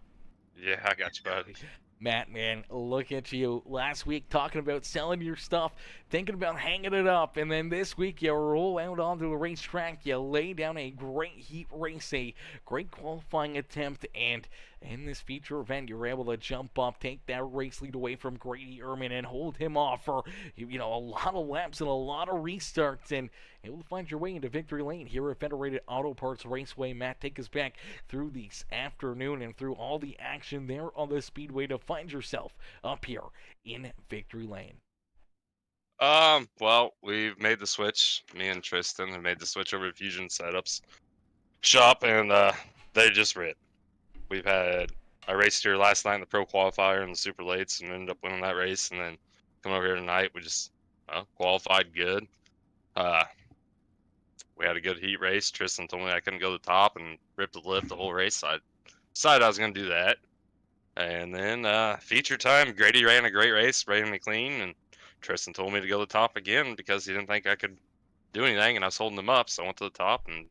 Yeah, I got you, buddy. Matt, man, look at you. Last week talking about selling your stuff, thinking about hanging it up, and then this week you roll out onto the racetrack, you lay down a great heat race, a great qualifying attempt, and in this feature event, you're able to jump up, take that race lead away from Grady Ehrman, and hold him off for, a lot of laps and a lot of restarts, and able to find your way into victory lane here at Federated Auto Parts Raceway. Matt, take us back through this afternoon and through all the action there on the Speedway to find yourself up here in victory lane. Well, we've made the switch. Me and Tristan have made the switch over to Fusion Setups shop, and they just ripped. We've had I raced here last night in the pro qualifier and the super lates and ended up winning that race. And then coming over here tonight, we just qualified good. We had a good heat race. Tristan told me I couldn't go to the top and ripped the lift the whole race. So I decided I was going to do that. And then feature time, Grady ran a great race, ran me clean, and Tristan told me to go to the top again because he didn't think I could do anything, and I was holding him up. So I went to the top, and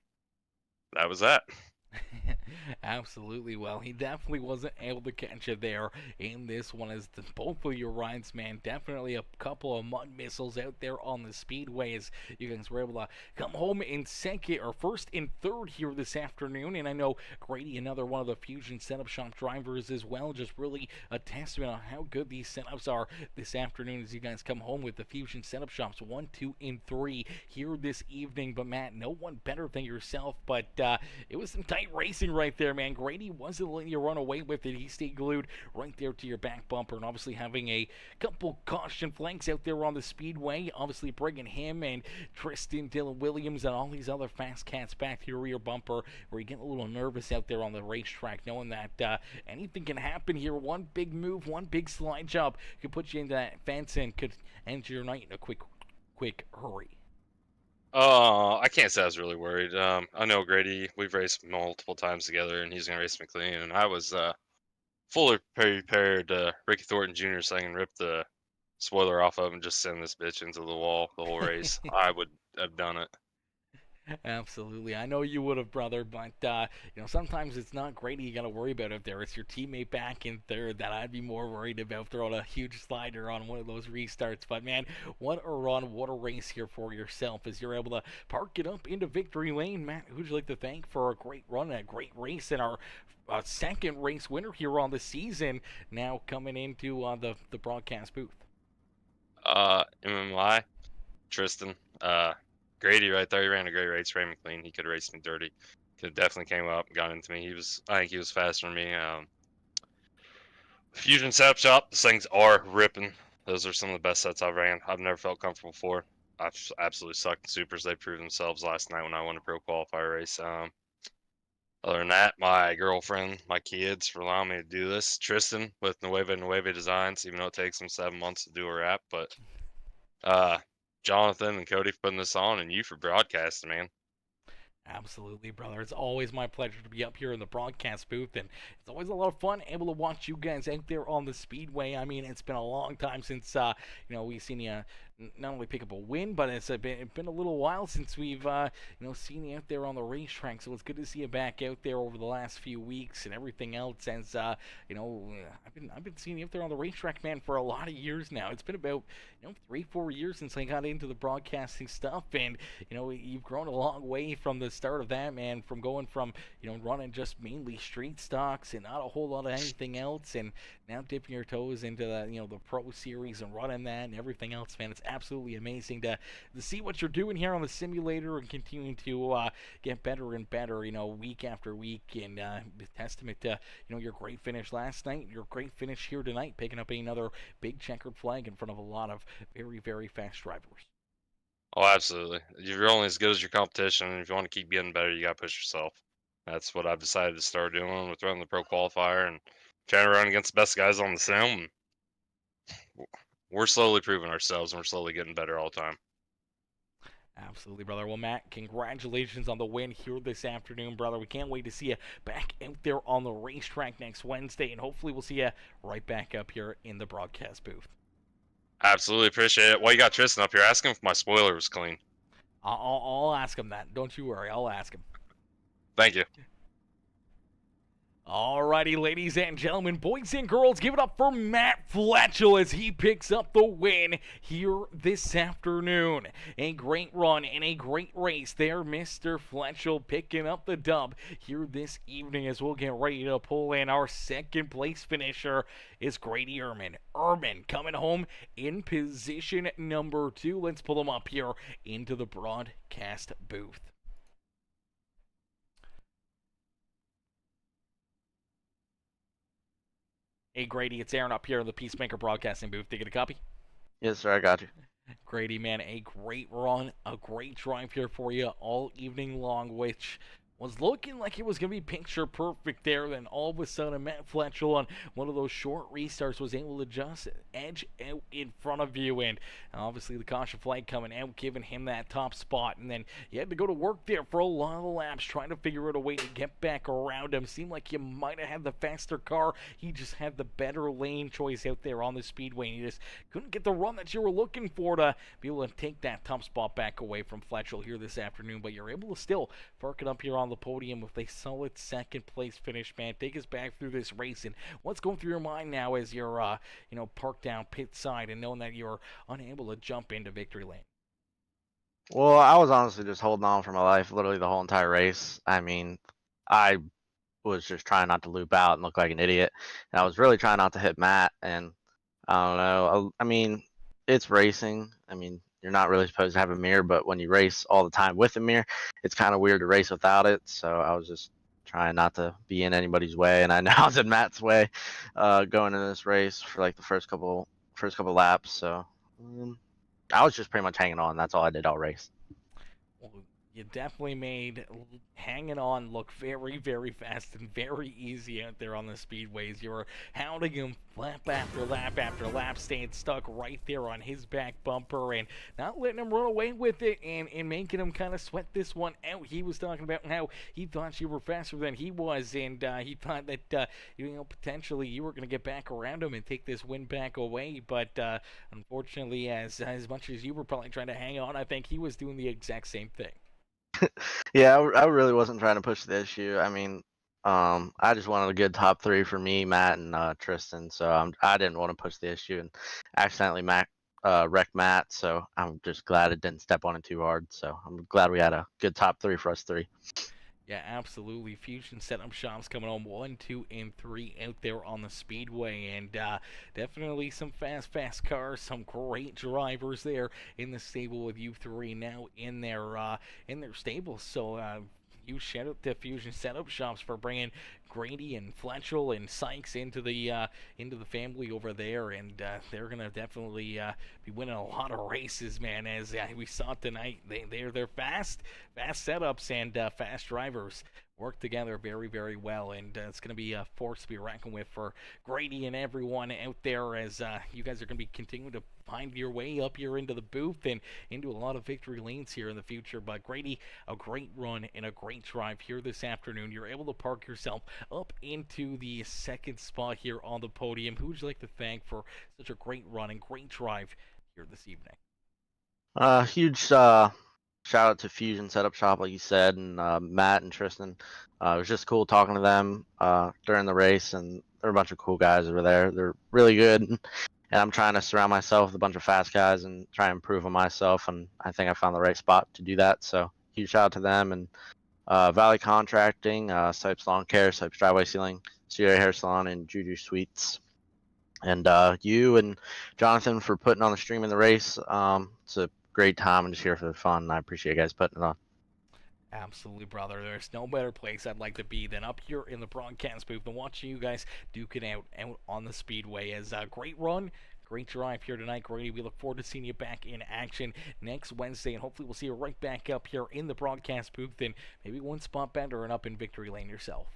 that was that. Absolutely. Well, he definitely wasn't able to catch you there in this one, as both of your rides, man, definitely a couple of mud missiles out there on the speedway, as you guys were able to come home in second, or first and third here this afternoon. And I know Grady, another one of the Fusion Setup Shop drivers as well, just really a testament on how good these setups are this afternoon, as you guys come home with the Fusion Setup Shops 1, 2, and 3 here this evening. But Matt, no one better than yourself, but it was some tight racing right there, man. Grady wasn't letting you run away with it. He stayed glued right there to your back bumper, and obviously having a couple caution flanks out there on the speedway, obviously bringing him and Tristan, Dylan Williams, and all these other fast cats back to your rear bumper, where you get a little nervous out there on the racetrack, knowing that anything can happen here. One big move, one big slide job could put you into that fence and could end your night in a quick hurry. I can't say I was really worried. I know Grady, we've raced multiple times together, and he's going to race me clean. And I was fully prepared. Ricky Thornton Jr. so I can rip the spoiler off of and just send this bitch into the wall the whole race. I would have done it. Absolutely. I know you would have, brother, but, sometimes it's not Grady you got to worry about if there. It's your teammate back in third that I'd be more worried about throwing a huge slider on one of those restarts. But, man, what a run, what a race here for yourself as you're able to park it up into victory lane. Matt, who'd you like to thank for a great run and a great race and our second race winner here on the season, now coming into the broadcast booth? MMI, Tristan, Grady right there. He ran a great race, ran me clean. He could have raced me dirty. Could definitely came up and got into me. I think he was faster than me. Fusion Setup Shop, those things are ripping. Those are some of the best sets I've ran. I've never felt comfortable before. I've absolutely sucked in supers. They proved themselves last night when I won a pro qualifier race. Other than that, my girlfriend, my kids for allowing me to do this. Tristan with Nueve Designs, even though it takes them 7 months to do a wrap. But Jonathan and Cody for putting this on, and you for broadcasting, man. Absolutely, brother. It's always my pleasure to be up here in the broadcast booth, and it's always a lot of fun able to watch you guys out there on the speedway. I mean, it's been a long time since we've seen you not only pick up a win, but it's been a little while since we've seen you out there on the racetrack. So it's good to see you back out there over the last few weeks and everything else. As I've been seeing you out there on the racetrack, man, for a lot of years now. It's been about 3-4 years since I got into the broadcasting stuff, and you've grown a long way from the start of that, man. From going from running just mainly street stocks and not a whole lot of anything else, and now dipping your toes into the pro series and running that and everything else, man. It's absolutely amazing to see what you're doing here on the simulator and continuing to get better and better, week after week. And testament to your great finish last night, your great finish here tonight, picking up another big checkered flag in front of a lot of very, very fast drivers. Oh, absolutely. You're only as good as your competition, and if you want to keep getting better, you got to push yourself. That's what I've decided to start doing with running the pro qualifier and trying to run against the best guys on the sim. We're slowly proving ourselves, and we're slowly getting better all the time. Absolutely, brother. Well, Matt, congratulations on the win here this afternoon, brother. We can't wait to see you back out there on the racetrack next Wednesday, and hopefully we'll see you right back up here in the broadcast booth. Absolutely appreciate it. Well, you got Tristan up here. Ask him if my spoiler was clean. I'll ask him that. Don't you worry. I'll ask him. Thank you. Alrighty, ladies and gentlemen, boys and girls, give it up for Matt Fletchell as he picks up the win here this afternoon. A great run and a great race there, Mr. Fletchell picking up the dub here this evening, as we'll get ready to pull in our second place finisher is Grady Ehrman. Ehrman coming home in position number 2. Let's pull him up here into the broadcast booth. Hey, Grady, it's Aaron up here in the Peacemaker Broadcasting booth. Did you get a copy? Yes, sir, I got you. Grady, man, a great run, a great drive here for you all evening long, which Was looking like it was going to be picture perfect there. Then all of a sudden, Matt Fletchel on one of those short restarts was able to just edge out in front of you. And obviously, the caution flag coming out, giving him that top spot. And then you had to go to work there for a lot of laps, trying to figure out a way to get back around him. Seemed like you might have had the faster car. He just had the better lane choice out there on the speedway. And you just couldn't get the run that you were looking for to be able to take that top spot back away from Fletchel here this afternoon. But you're able to still park it up here on the podium with a solid second place finish, man. Take us back through this race, and what's going through your mind now as you're parked down pit side and knowing that you're unable to jump into victory lane? Well, I was honestly just holding on for my life literally the whole entire race. I mean, I was just trying not to loop out and look like an idiot, and I was really trying not to hit Matt, and I don't know. I mean, it's racing. I mean, you're not really supposed to have a mirror, but when you race all the time with a mirror, it's kind of weird to race without it. So I was just trying not to be in anybody's way, and I know I was in Matt's way going into this race for like the first couple laps. So I was just pretty much hanging on. That's all I did all race. Well, you definitely made hanging on look very, very fast and very easy out there on the speedways. You were hounding him lap after lap after lap, staying stuck right there on his back bumper and not letting him run away with it and making him kind of sweat this one out. He was talking about how he thought you were faster than he was, and he thought that potentially you were going to get back around him and take this win back away. But unfortunately, as much as you were probably trying to hang on, I think he was doing the exact same thing. Yeah, I really wasn't trying to push the issue. I mean, I just wanted a good top three for me, Matt, and Tristan. So I didn't want to push the issue and accidentally wrecked Matt. So I'm just glad it didn't step on it too hard. So I'm glad we had a good top three for us three. Yeah, absolutely. Fusion Setup Shops coming on 1, 2, and 3 out there on the speedway, and definitely some fast cars, some great drivers there in the stable with you three now in their stable. So huge shout out to Fusion Setup Shops for bringing Grady and Fletchel and Sykes into the family over there, and they're gonna definitely be winning a lot of races, man. As we saw tonight, they're fast setups and fast drivers work together very, very well, and it's going to be a force to be reckoned with for Grady and everyone out there as you guys are going to be continuing to find your way up here into the booth and into a lot of victory lanes here in the future. But Grady, a great run and a great drive here this afternoon. You're able to park yourself up into the second spot here on the podium. Who would you like to thank for such a great run and great drive here this evening? Huge shout out to Fusion Setup Shop, like you said, and Matt and Tristan. It was just cool talking to them during the race, and they're a bunch of cool guys over there. They're really good, and I'm trying to surround myself with a bunch of fast guys and try and improve on myself, and I think I found the right spot to do that. So huge shout out to them, and Valley Contracting, Sipes Lawn Care, Sipes Driveway Sealing, Sierra Hair Salon, and Juju Sweets. And you and Jonathan for putting on the stream in the race. It's a great time. I'm just here for the fun, and I appreciate you guys putting it on. Absolutely, brother. There's no better place I'd like to be than up here in the broadcast booth and watching you guys duke it out on the speedway. As a great run, great drive here tonight, Grady. We look forward to seeing you back in action next Wednesday, and hopefully we'll see you right back up here in the broadcast booth and maybe one spot better and up in victory lane yourself.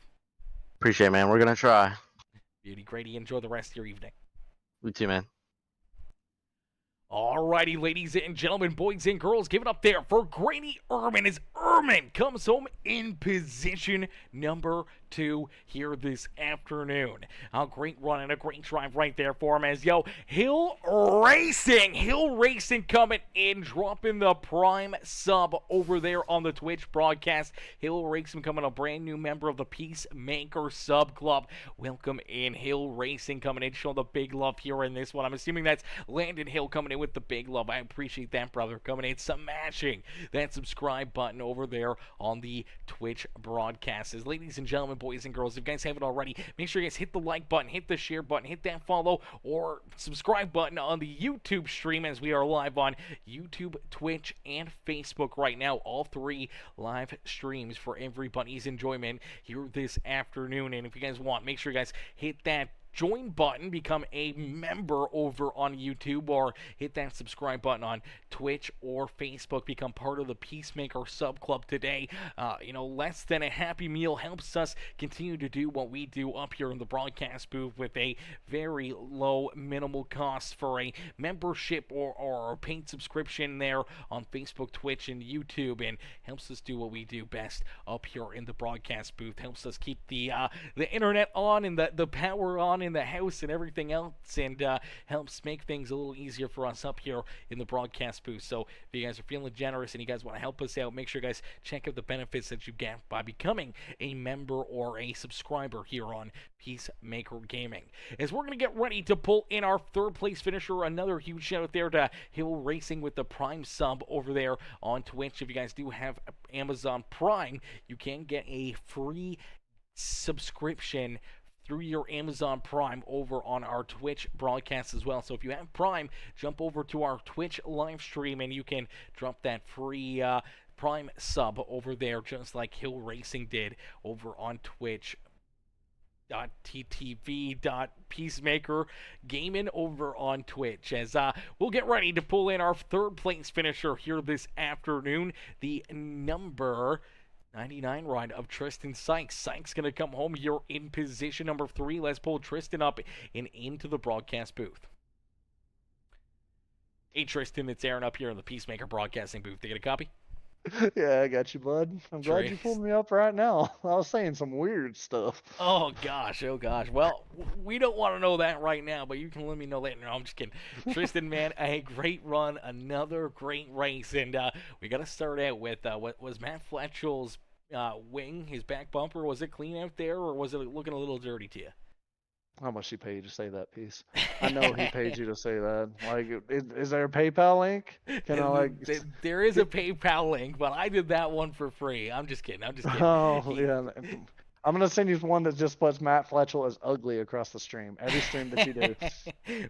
Appreciate it, man. We're going to try. Beauty, Grady. Enjoy the rest of your evening. You too, man. Alrighty, ladies and gentlemen, boys and girls, give it up there for Grady Ehrman as Ehrman comes home in position number 2 here this afternoon. A great run and a great drive right there for him as, Hill Racing coming in, dropping the prime sub over there on the Twitch broadcast. Hill Racing coming, a brand new member of the Peacemaker Sub Club. Welcome in, Hill Racing coming in, showing the big love here in this one. I'm assuming that's Landon Hill coming in with the big love. I appreciate that, brother, coming in, smashing that subscribe button over there on the Twitch broadcast. As ladies and gentlemen, boys and girls, if you guys haven't already, make sure you guys hit the like button, hit the share button, hit that follow or subscribe button on the YouTube stream as we are live on YouTube, Twitch, and Facebook right now. All 3 live streams for everybody's enjoyment here this afternoon. And if you guys want, make sure you guys hit that join button, become a member over on YouTube, or hit that subscribe button on Twitch or Facebook. Become part of the Peacemaker Sub Club today. Less than a Happy Meal helps us continue to do what we do up here in the broadcast booth with a very low minimal cost for a membership or a paid subscription there on Facebook, Twitch, and YouTube, and helps us do what we do best up here in the broadcast booth. Helps us keep the internet on and the power on in the house and everything else, and helps make things a little easier for us up here in the broadcast booth. So if you guys are feeling generous and you guys want to help us out, make sure you guys check out the benefits that you get by becoming a member or a subscriber here on Peacemaker Gaming. As we're going to get ready to pull in our third place finisher, another huge shout out there to Hill Racing with the Prime sub over there on Twitch. If you guys do have Amazon Prime, you can get a free subscription through your Amazon Prime over on our Twitch broadcast as well. So if you have Prime, jump over to our Twitch live stream and you can drop that free Prime sub over there, just like Hill Racing did over on Twitch. .ttv.peacemaker gaming over on Twitch, as we'll get ready to pull in our third place finisher here this afternoon, the number 99 ride of Tristan Sykes. Sykes gonna come home here in position number 3. Let's pull Tristan up and into the broadcast booth. Hey Tristan, it's Aaron up here in the Peacemaker broadcasting booth. They get a copy? Yeah, I got you, bud. I'm glad you pulled me up right now. I was saying some weird stuff. Oh gosh. Well, we don't want to know that right now, but you can let me know later. No, I'm just kidding. Tristan, man, a great run, another great race, and we got to start out with what was Matt Fletchel's wing, his back bumper. Was it clean out there, or was it looking a little dirty to you? How much he paid you to say that piece? I know he paid you to say that. Like, is there a PayPal link? Can I There is a PayPal link, but I did that one for free. I'm just kidding. Oh yeah. I'm gonna send you one that just puts Matt Fletchel as ugly across the stream. Every stream that you do.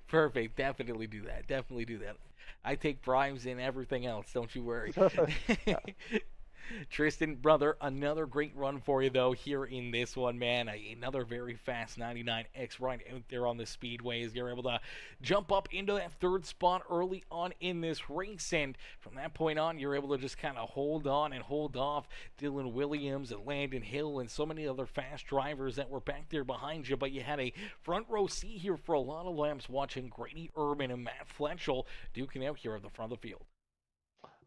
Perfect. Definitely do that. I take bribes and everything else. Don't you worry. Tristan, brother, another great run for you, though, here in this one, man. Another very fast 99X ride out there on the speedway as you're able to jump up into that third spot early on in this race. And from that point on, you're able to just kind of hold on and hold off Dylan Williams and Landon Hill and so many other fast drivers that were back there behind you. But you had a front row seat here for a lot of laps watching Grady Urban and Matt Fletchel duking out here at the front of the field.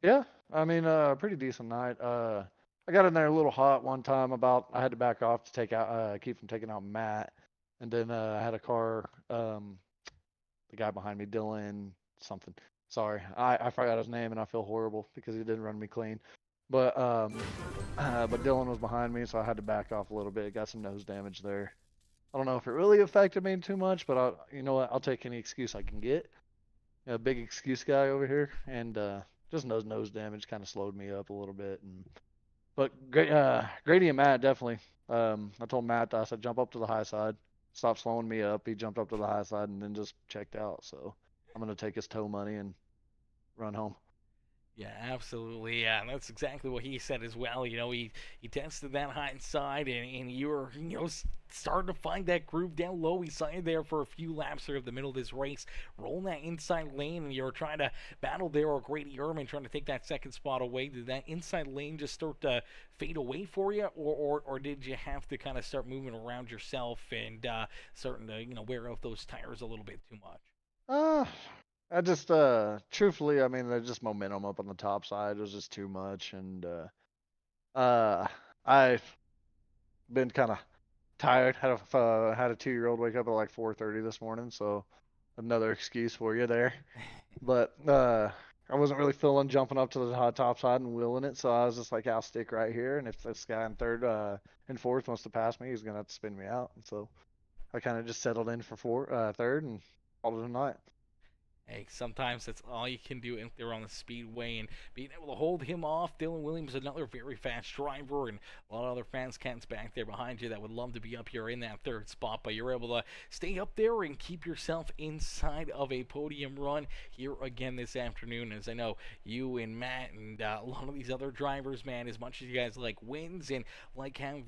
Yeah, I mean, pretty decent night. I got in there a little hot one time. I had to back off to take out, keep from taking out Matt, and then I had a car. The guy behind me, Dylan something. Sorry, I forgot his name, and I feel horrible because he didn't run me clean. But Dylan was behind me, so I had to back off a little bit. Got some nose damage there. I don't know if it really affected me too much, but you know what? I'll take any excuse I can get. A big excuse guy over here, and just nose damage kind of slowed me up a little bit. But Grady and Matt definitely. I told Matt, I said, jump up to the high side. Stop slowing me up. He jumped up to the high side and then just checked out. So I'm going to take his tow money and run home. Yeah, absolutely. Yeah, and that's exactly what he said as well. He tested that high side, and you were, starting to find that groove down low. We saw you there for a few laps there of the middle of this race, rolling that inside lane, and you were trying to battle there with Grady Urban, trying to take that second spot away. Did that inside lane just start to fade away for you, or did you have to kind of start moving around yourself and starting to, wear out those tires a little bit too much? I just, truthfully, I mean, there's just momentum up on the top side. It was just too much. And I've been kind of tired. Had a 2-year-old wake up at like 4:30 this morning. So another excuse for you there. But I wasn't really feeling jumping up to the top side and wheeling it. So I was just like, I'll stick right here. And if this guy in third and fourth wants to pass me, he's going to have to spin me out. And so I kind of just settled in for third and called it a night. Hey, sometimes that's all you can do out there on the speedway, and being able to hold him off. Dylan Williams, another very fast driver, and a lot of other fans cats back there behind you that would love to be up here in that third spot, but you're able to stay up there and keep yourself inside of a podium run here again this afternoon. As I know you and Matt and a lot of these other drivers, man, as much as you guys like wins and like having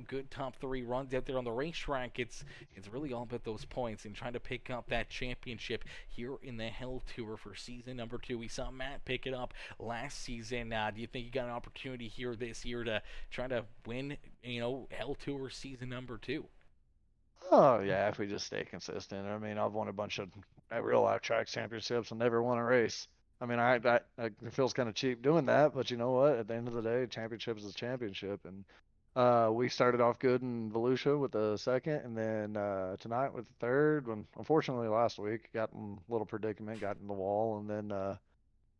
good top 3 runs out there on the racetrack, it's really all about those points and trying to pick up that championship here in the Hell Tour for season number 2. We saw Matt pick it up last season. Do you think you got an opportunity here this year to try to win, Hell Tour season number 2? Oh yeah, if we just stay consistent. I mean, I've won a bunch of real life track championships and never won a race. I mean, it feels kind of cheap doing that, but you know what? At the end of the day, championship is a championship, and we started off good in Volusia with the second, and then tonight with the third. When unfortunately last week got in a little predicament, got in the wall, and then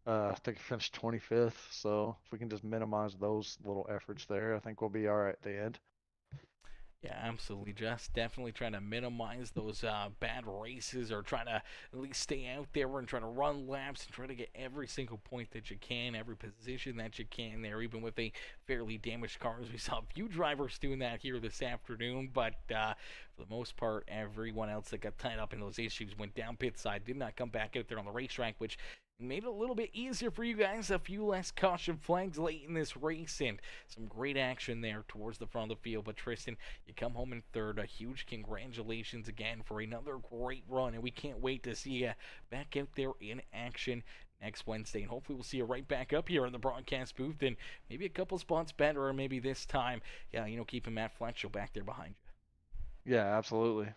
I think I finished 25th. So if we can just minimize those little efforts there, I think we'll be all right at the end. Yeah, absolutely. Just definitely trying to minimize those bad races, or trying to at least stay out there and trying to run laps and try to get every single point that you can, every position that you can there, even with a fairly damaged car. As we saw a few drivers doing that here this afternoon, but for the most part, everyone else that got tied up in those issues went down pit side, did not come back out there on the racetrack, which made it a little bit easier for you guys. A few less caution flags late in this race, and some great action there towards the front of the field. But Tristan, you come home in third. A huge congratulations again for another great run, and we can't wait to see you back out there in action next Wednesday. And hopefully we'll see you right back up here in the broadcast booth, and maybe a couple spots better, or maybe this time, keeping Matt Fletchel back there behind you. Yeah, absolutely.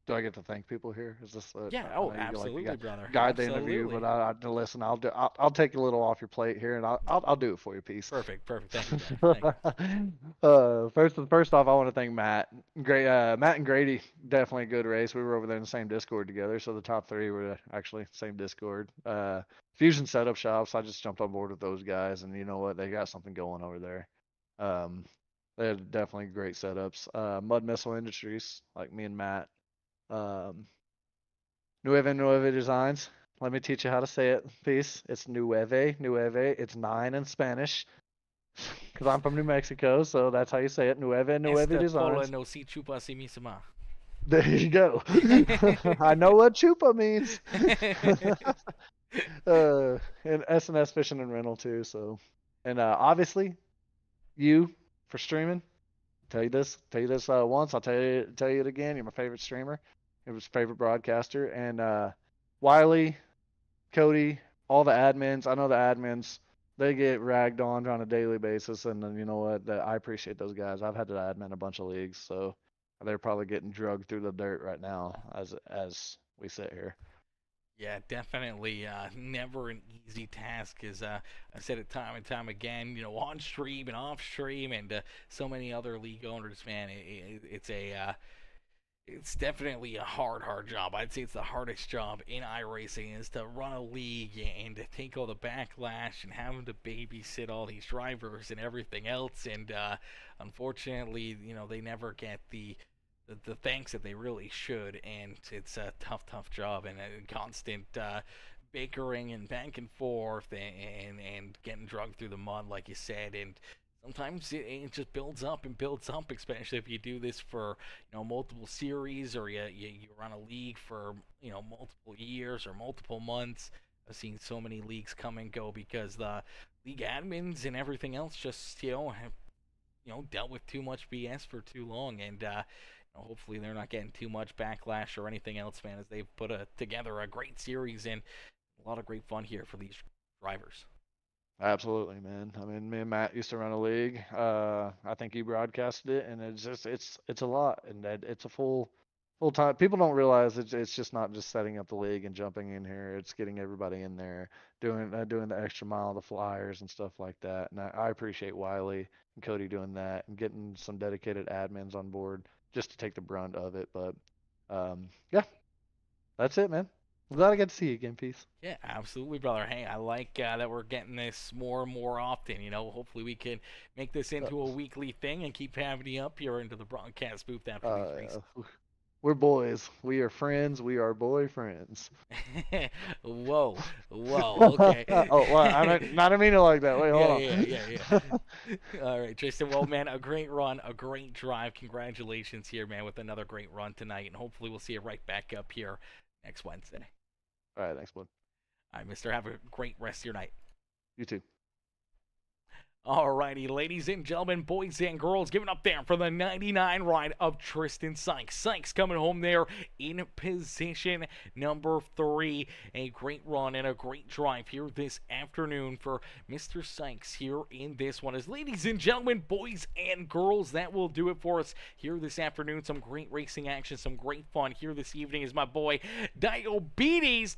Do I get to thank people here? Is this? Yeah. I Oh, know you absolutely, like, brother. guide the Absolutely. interview, but listen. I'll take a little off your plate here, and I'll do it for you, Peace. Perfect. Thank you, brother. Thank you. First off, I want to thank Matt. Matt and Grady, definitely a good race. We were over there in the same Discord together, so the top 3 were actually same Discord. Fusion Setup Shops, I just jumped on board with those guys, and you know what? They got something going over there. They had definitely great setups. Mud Missile Industries, like me and Matt. Nueve Designs. Let me teach you how to say it, Peace. It's Nueve. It's 9 in Spanish. Because I'm from New Mexico, so that's how you say it. Nueve Designs. No si chupa si misma. There you go. I know what chupa means. And S&S Fishing and Rental too. So, and obviously, you for streaming. Tell you this once. I'll tell you it again. You're my favorite streamer. It was favorite broadcaster. And Wiley, Cody, all the admins. I know the admins. They get ragged on a daily basis, and you know what? I appreciate those guys. I've had to admin a bunch of leagues, so they're probably getting drugged through the dirt right now as we sit here. Yeah, definitely never an easy task, as I said it time and time again, on stream and off stream, and so many other league owners, man. It's definitely a hard job. I'd say it's the hardest job in iRacing, is to run a league and to take all the backlash and having to babysit all these drivers and everything else. And unfortunately, they never get the thanks that they really should. And it's a tough job, and a constant bickering and back and forth, and getting drugged through the mud, like you said. And sometimes it just builds up, especially if you do this for multiple series, or you run a league for multiple years or multiple months. I've seen so many leagues come and go because the league admins and everything else just have dealt with too much BS for too long, and hopefully they're not getting too much backlash or anything else, man, as they've put together a great series and a lot of great fun here for these drivers. Absolutely, man. I mean, me and Matt used to run a league. I think he broadcasted it, and it's a lot, and it's a full time. People don't realize it's just not just setting up the league and jumping in here. It's getting everybody in there, doing the extra mile, the flyers and stuff like that. And I appreciate Wiley and Cody doing that and getting some dedicated admins on board just to take the brunt of it. But yeah, that's it, man. I'm glad I got to see you again, Peace. Yeah, absolutely, brother. Hey, I like that we're getting this more and more often. Hopefully we can make this into a weekly thing and keep having you up here into the broadcast booth after these races. We're boys. We are friends. We are boyfriends. Whoa, whoa, okay. Oh, well, I didn't mean it like that. Wait, hold on. Yeah. All right, Tristan. Well, man, a great run, a great drive. Congratulations here, man, with another great run tonight, and hopefully we'll see you right back up here next Wednesday. All right, thanks, bud. All right, mister, have a great rest of your night. You too. Alrighty, ladies and gentlemen, boys and girls, giving up there for the 99 ride of Tristan Sykes. Sykes coming home there in position number 3. A great run and a great drive here this afternoon for Mr. Sykes here in this one. As ladies and gentlemen, boys and girls, that will do it for us here this afternoon. Some great racing action, some great fun here this evening is my boy Diabetes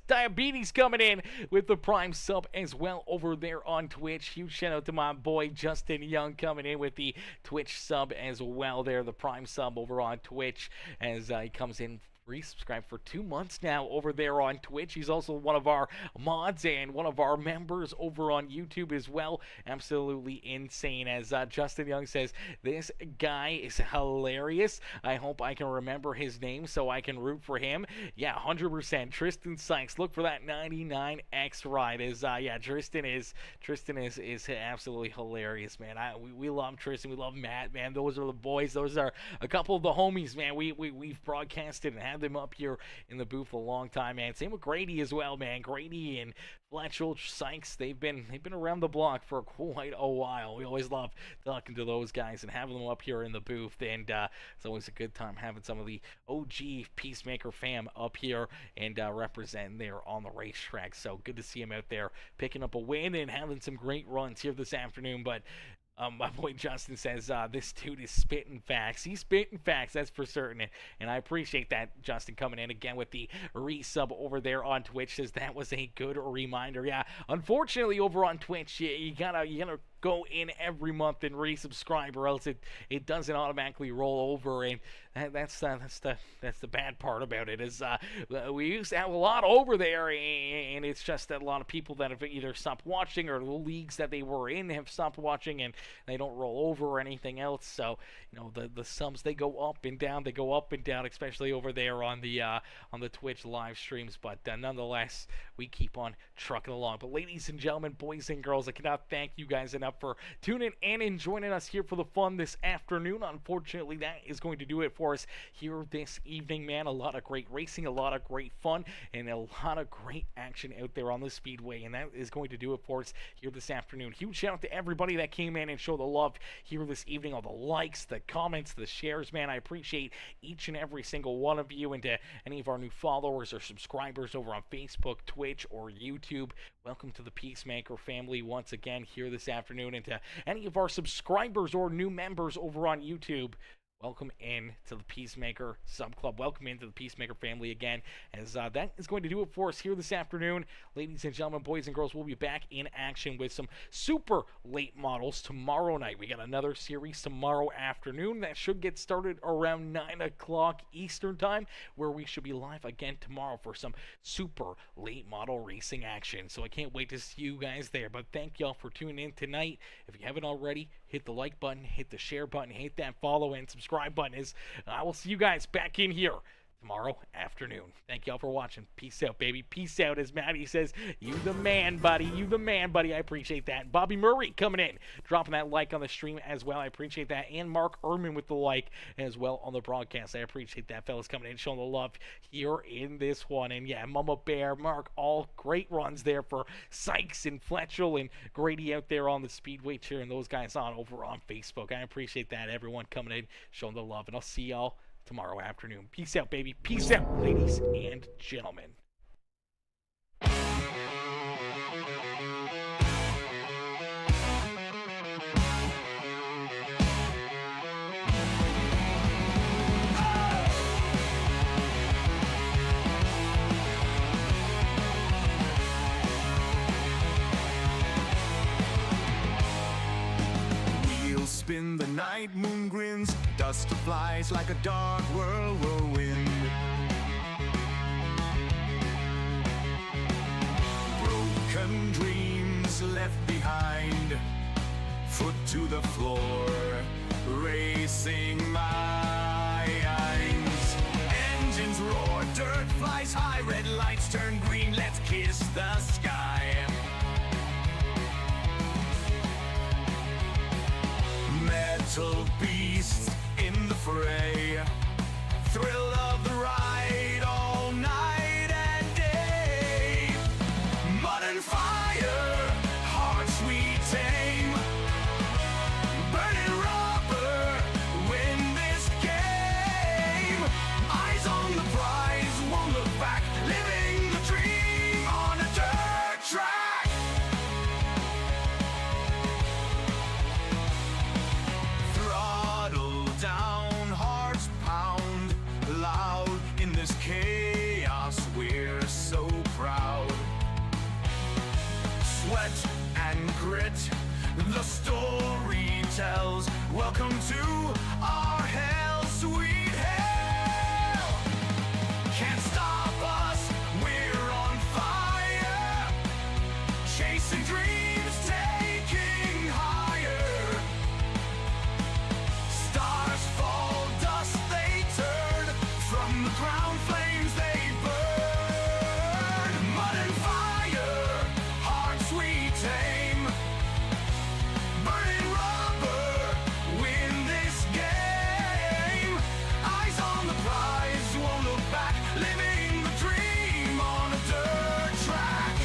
coming in with the Prime sub as well over there on Twitch. Huge shout out to my boy Justin Young coming in with the Twitch sub as well there, the Prime sub over on Twitch as he comes in resubscribed for 2 months now over there on Twitch. He's also one of our mods and one of our members over on YouTube as well. Absolutely insane. As Justin Young says, this guy is hilarious. I hope I can remember his name so I can root for him. Yeah, 100%. Tristan Sykes. Look for that 99X ride. Tristan is absolutely hilarious, man. We love Tristan. We love Matt, man. Those are the boys. Those are a couple of the homies, man. We've broadcasted and had them up here in the booth a long time, man. Same with Grady as well, man. Grady and Fletcher Sykes, they've been around the block for quite a while. We always love talking to those guys and having them up here in the booth, and it's always a good time having some of the OG Peacemaker fam up here and representing there on the racetrack. So good to see him out there picking up a win and having some great runs here this afternoon. But my boy Justin says this dude is spitting facts. He's spitting facts, that's for certain. And I appreciate that, Justin, coming in again with the resub over there on Twitch. Says that was a good reminder. Yeah, unfortunately over on Twitch, you gotta go in every month and resubscribe, or else it doesn't automatically roll over, and that's the bad part about it. Is we used to have a lot over there, and it's just that a lot of people that have either stopped watching or the leagues that they were in have stopped watching, and they don't roll over or anything else. So the subs, they go up and down, especially over there on the Twitch live streams. But nonetheless, we keep on trucking along. But ladies and gentlemen, boys and girls, I cannot thank you guys enough for tuning in and joining us here for the fun this afternoon. Unfortunately, that is going to do it for us here this evening, man. A lot of great racing, a lot of great fun, and a lot of great action out there on the speedway, and that is going to do it for us here this afternoon. Huge shout out to everybody that came in and showed the love here this evening. All the likes, the comments, the shares, man. I appreciate each and every single one of you, and to any of our new followers or subscribers over on Facebook, Twitch, or YouTube, welcome to the Peacemaker family once again here this afternoon. And to any of our subscribers or new members over on YouTube, welcome in to the Peacemaker Sub Club. Welcome into the Peacemaker family again, as that is going to do it for us here this afternoon. Ladies and gentlemen, boys and girls, we'll be back in action with some super late models tomorrow night. We got another series tomorrow afternoon that should get started around 9 o'clock Eastern time, where we should be live again tomorrow for some super late model racing action. So I can't wait to see you guys there. But thank y'all for tuning in tonight. If you haven't already, hit the like button, hit the share button, hit that follow and subscribe button. I will see you guys back in here tomorrow afternoon. Thank y'all for watching. Peace out, baby. Peace out, as Maddie says. You the man, buddy. You the man, buddy. I appreciate that. Bobby Murray coming in, dropping that like on the stream as well. I appreciate that. And Mark Ehrman with the like as well on the broadcast. I appreciate that, fellas, coming in, showing the love here in this one. And yeah, Mama Bear, Mark, all great runs there for Sykes and Fletcher and Grady out there on the speedway, cheering those guys on over on Facebook. I appreciate that, everyone coming in, showing the love. And I'll see y'all tomorrow afternoon. Peace out, baby. Peace out, ladies and gentlemen. Spin the night, moon grins, dust flies like a dark whirlwind. Broken dreams left behind, foot to the floor, racing minds. dirt flies high, red lights turn green, let's kiss the sky. Metal beasts in the fray, thrill of the ride all night and day. Mud and fire, hard sweet tame, burning rubber, win this game. Eyes on the prize, won't look back, living the dream on a dirt track. Throttle down, hearts pound loud in this chaos, we're so proud. Sweat and grit, the story tells. Welcome to our hell, sweet hell. Can't stop us, we're on fire. Chasing dreams, taking higher. Stars fall, dust they turn. From the ground, flames they burn. Mud and fire, hard sweet tame, burning rubber, win this game. Eyes on the prize, won't look back, living the dream on a dirt track.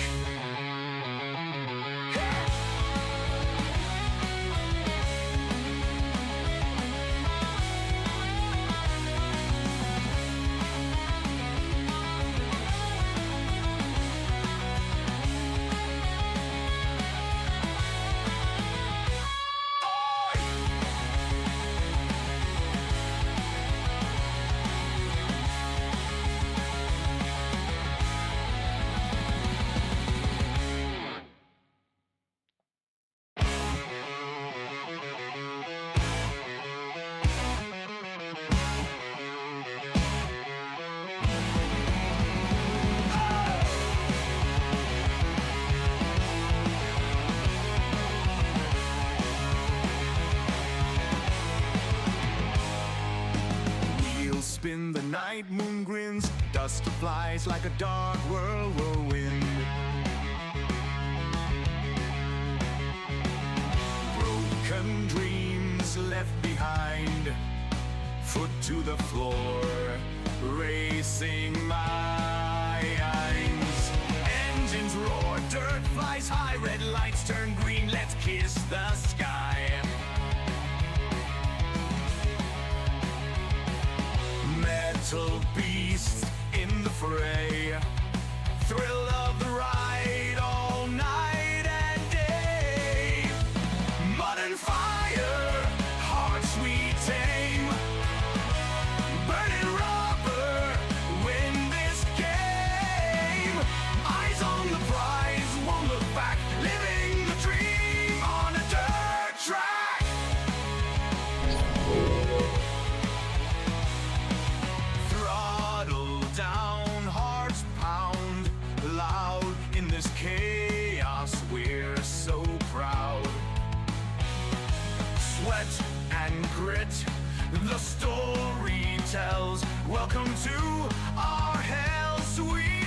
Wheels spin, the night moon grins, dust flies like a dark whirlwind. Broken dreams left behind, foot to the floor, racing minds. Engines roar, dirt flies high, red lights turn green, let's kiss the sky. Metal beasts in the fray, thrill of the ride all night and day. Mud and fire, hard sweet tame, burning rubber, win this game. Eyes on the prize, won't look back, living the dream on a dirt track. Throttle down, hearts pound loud in this chaos, we're so proud. Sweat and grit, the story tells. Welcome to our hell, sweet